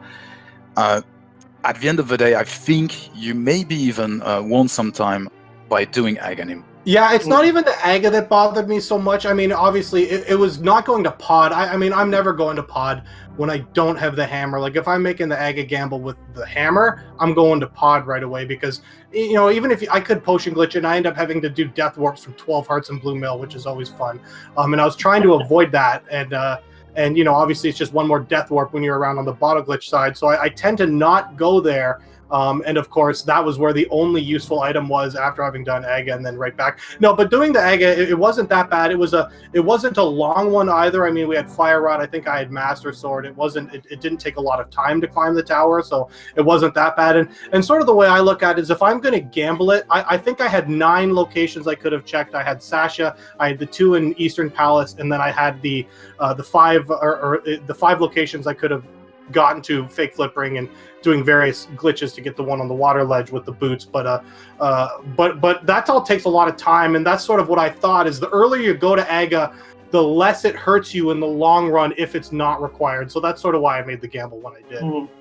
Speaker 1: at the end of the day, I think you maybe even won some time by doing Aghanim.
Speaker 6: Yeah, it's not even the Aga that bothered me so much. I mean, obviously, it was not going to pod. I mean, I'm never going to pod when I don't have the hammer. Like, if I'm making the Aga gamble with the hammer, I'm going to pod right away because, you know, even if I could potion glitch and I end up having to do death warps from 12 hearts and blue mill, which is always fun. And I was trying to avoid that. And you know, obviously, it's just one more death warp when you're around on the bottle glitch side. So I tend to not go there. And of course, that was where the only useful item was after having done Aga and then right back. No, but doing the Aga, it wasn't that bad. It wasn't a long one either. I mean, we had Fire Rod. I think I had Master Sword. It didn't take a lot of time to climb the tower, so it wasn't that bad. And sort of the way I look at it is if I'm going to gamble it, I think I had 9 locations I could have checked. I had Sasha, I had the 2 in Eastern Palace, and then I had the 5 the 5 locations I could have gotten to fake flipping and doing various glitches to get the one on the water ledge with the boots, but that all takes a lot of time, and that's sort of what I thought is the earlier you go to Aga, the less it hurts you in the long run if it's not required. So that's sort of why I made the gamble when I did.
Speaker 2: Mm-hmm.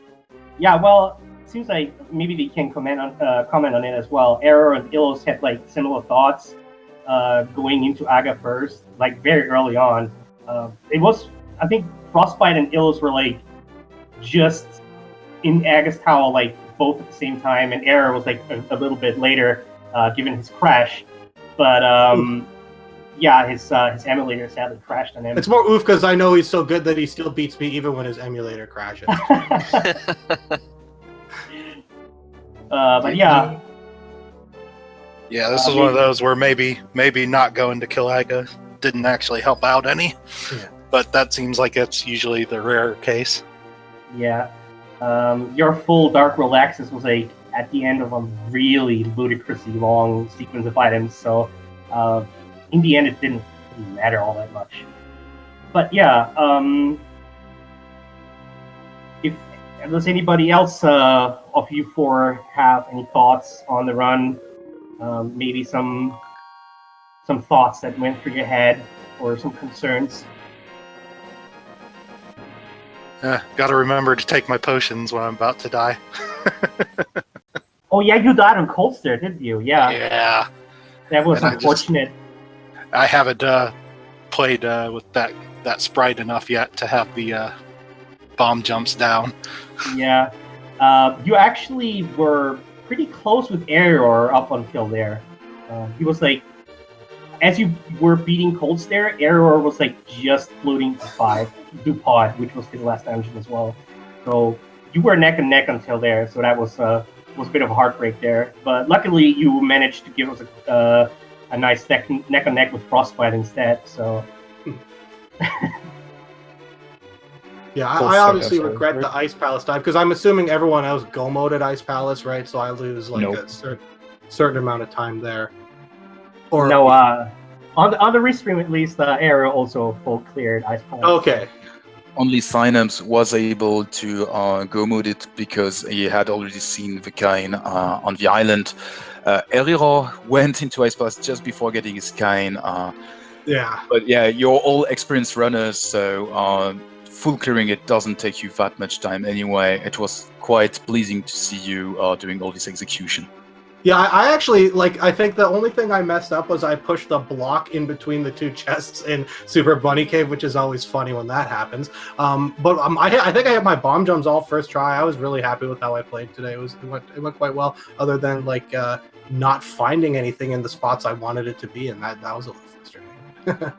Speaker 2: Yeah, well, it seems like maybe they can comment on it as well. Error and Illos had like similar thoughts going into Aga first, like very early on. I think Frostbite and Illos were like just in Aga's Tower, like both at the same time, and Error was like a little bit later, given his crash. But yeah, his emulator sadly crashed on him.
Speaker 6: It's more oof because I know he's so good that he still beats me even when his emulator crashes.
Speaker 2: But yeah.
Speaker 5: Yeah, this is one of those where maybe not going to kill Aga didn't actually help out any.
Speaker 6: Yeah.
Speaker 5: But that seems like it's usually the rare case.
Speaker 2: Yeah. Your full Dark Relaxes was like at the end of a really ludicrously long sequence of items, so in the end it didn't really matter all that much. But yeah, if does anybody else of you four have any thoughts on the run, maybe some thoughts that went through your head or some concerns?
Speaker 5: Got to remember to take my potions when I'm about to die.
Speaker 2: Oh yeah, you died on Cold Stare, didn't you? Yeah.
Speaker 5: Yeah.
Speaker 2: That was
Speaker 5: And
Speaker 2: unfortunate.
Speaker 5: I haven't played with that sprite enough yet to have the bomb jumps down.
Speaker 2: Yeah. You actually were pretty close with Error up until there. He was like, as you were beating Cold Stare, Error was like just floating to 5, to pod, which was his last dungeon as well. So you were neck and neck until there, so that was a bit of a heartbreak there. But luckily you managed to give us a nice neck and neck with Frostbite instead, so...
Speaker 6: Yeah, I obviously regret the Ice Palace dive, because I'm assuming everyone else go-moded Ice Palace, right? So I lose like a certain amount of time there. Or
Speaker 2: no, on the restream at least, Error also full cleared Ice Palace.
Speaker 6: Okay.
Speaker 1: Only Synapse was able to go mode it because he had already seen the Kain on the island. Error went into Ice Palace just before getting his Kain.
Speaker 6: Yeah.
Speaker 1: But yeah, you're all experienced runners, so full clearing it doesn't take you that much time anyway. It was quite pleasing to see you doing all this execution.
Speaker 6: Yeah, I actually, like, I think the only thing I messed up was I pushed the block in between the 2 chests in Super Bunny Cave, which is always funny when that happens. But I think I had my bomb jumps all first try. I was really happy with how I played today. It went quite well, other than, like, not finding anything in the spots I wanted it to be, and that was a little frustrating.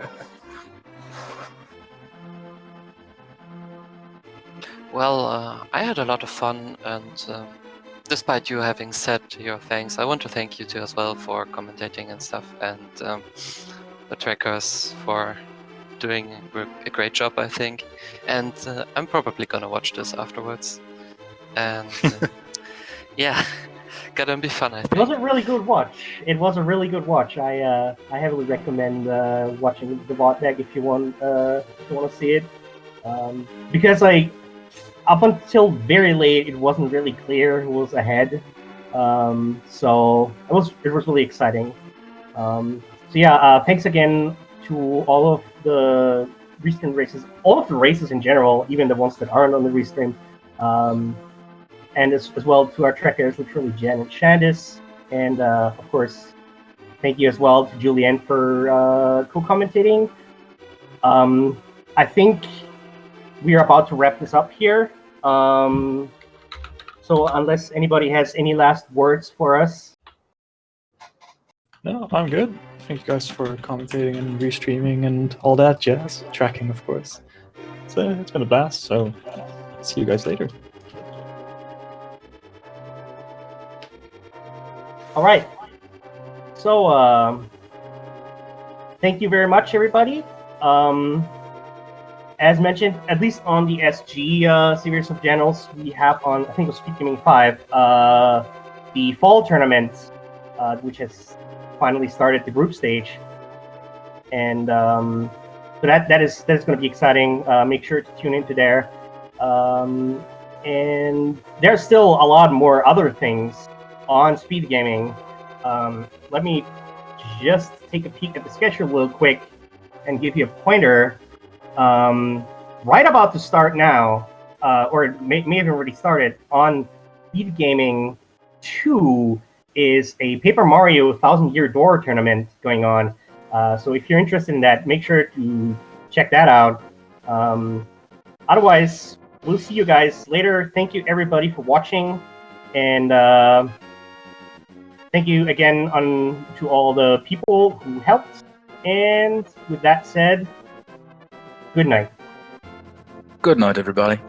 Speaker 3: Well, I had a lot of fun, and despite you having said your thanks, I want to thank you too as well for commentating and stuff, and the trackers for doing a great job, I think. And I'm probably gonna watch this afterwards. And yeah, gonna be fun, I think.
Speaker 2: It was a really good watch. I heavily recommend watching the VOD deck if you want to see it, because like, up until very late, it wasn't really clear who was ahead. So it was really exciting. So yeah, thanks again to all of the restream races, all of the races in general, even the ones that aren't on the restream. and as well to our trekkers, literally Jen and Shandis, and of course, thank you as well to Julianne for co-commentating. I think we are about to wrap this up here. So unless anybody has any last words for us.
Speaker 4: No, I'm good. Thank you guys for commentating and restreaming and all that jazz. Tracking, of course. So it's been a blast, so see you guys later.
Speaker 2: All right. So thank you very much, everybody. As mentioned, at least on the SG series of channels, we have on, I think it was Speed Gaming 5, the fall tournament, which has finally started the group stage. And so that's going to be exciting. Make sure to tune into there. And there's still a lot more other things on Speed Gaming. Let me just take a peek at the schedule real quick and give you a pointer. Right about to start now, or it may have already started, on Speed Gaming 2 is a Paper Mario 1000 Year Door tournament going on. So if you're interested in that, make sure to check that out. Otherwise, we'll see you guys later. Thank you everybody for watching, and thank you again to all the people who helped. And with that said, good night.
Speaker 1: Good night, everybody.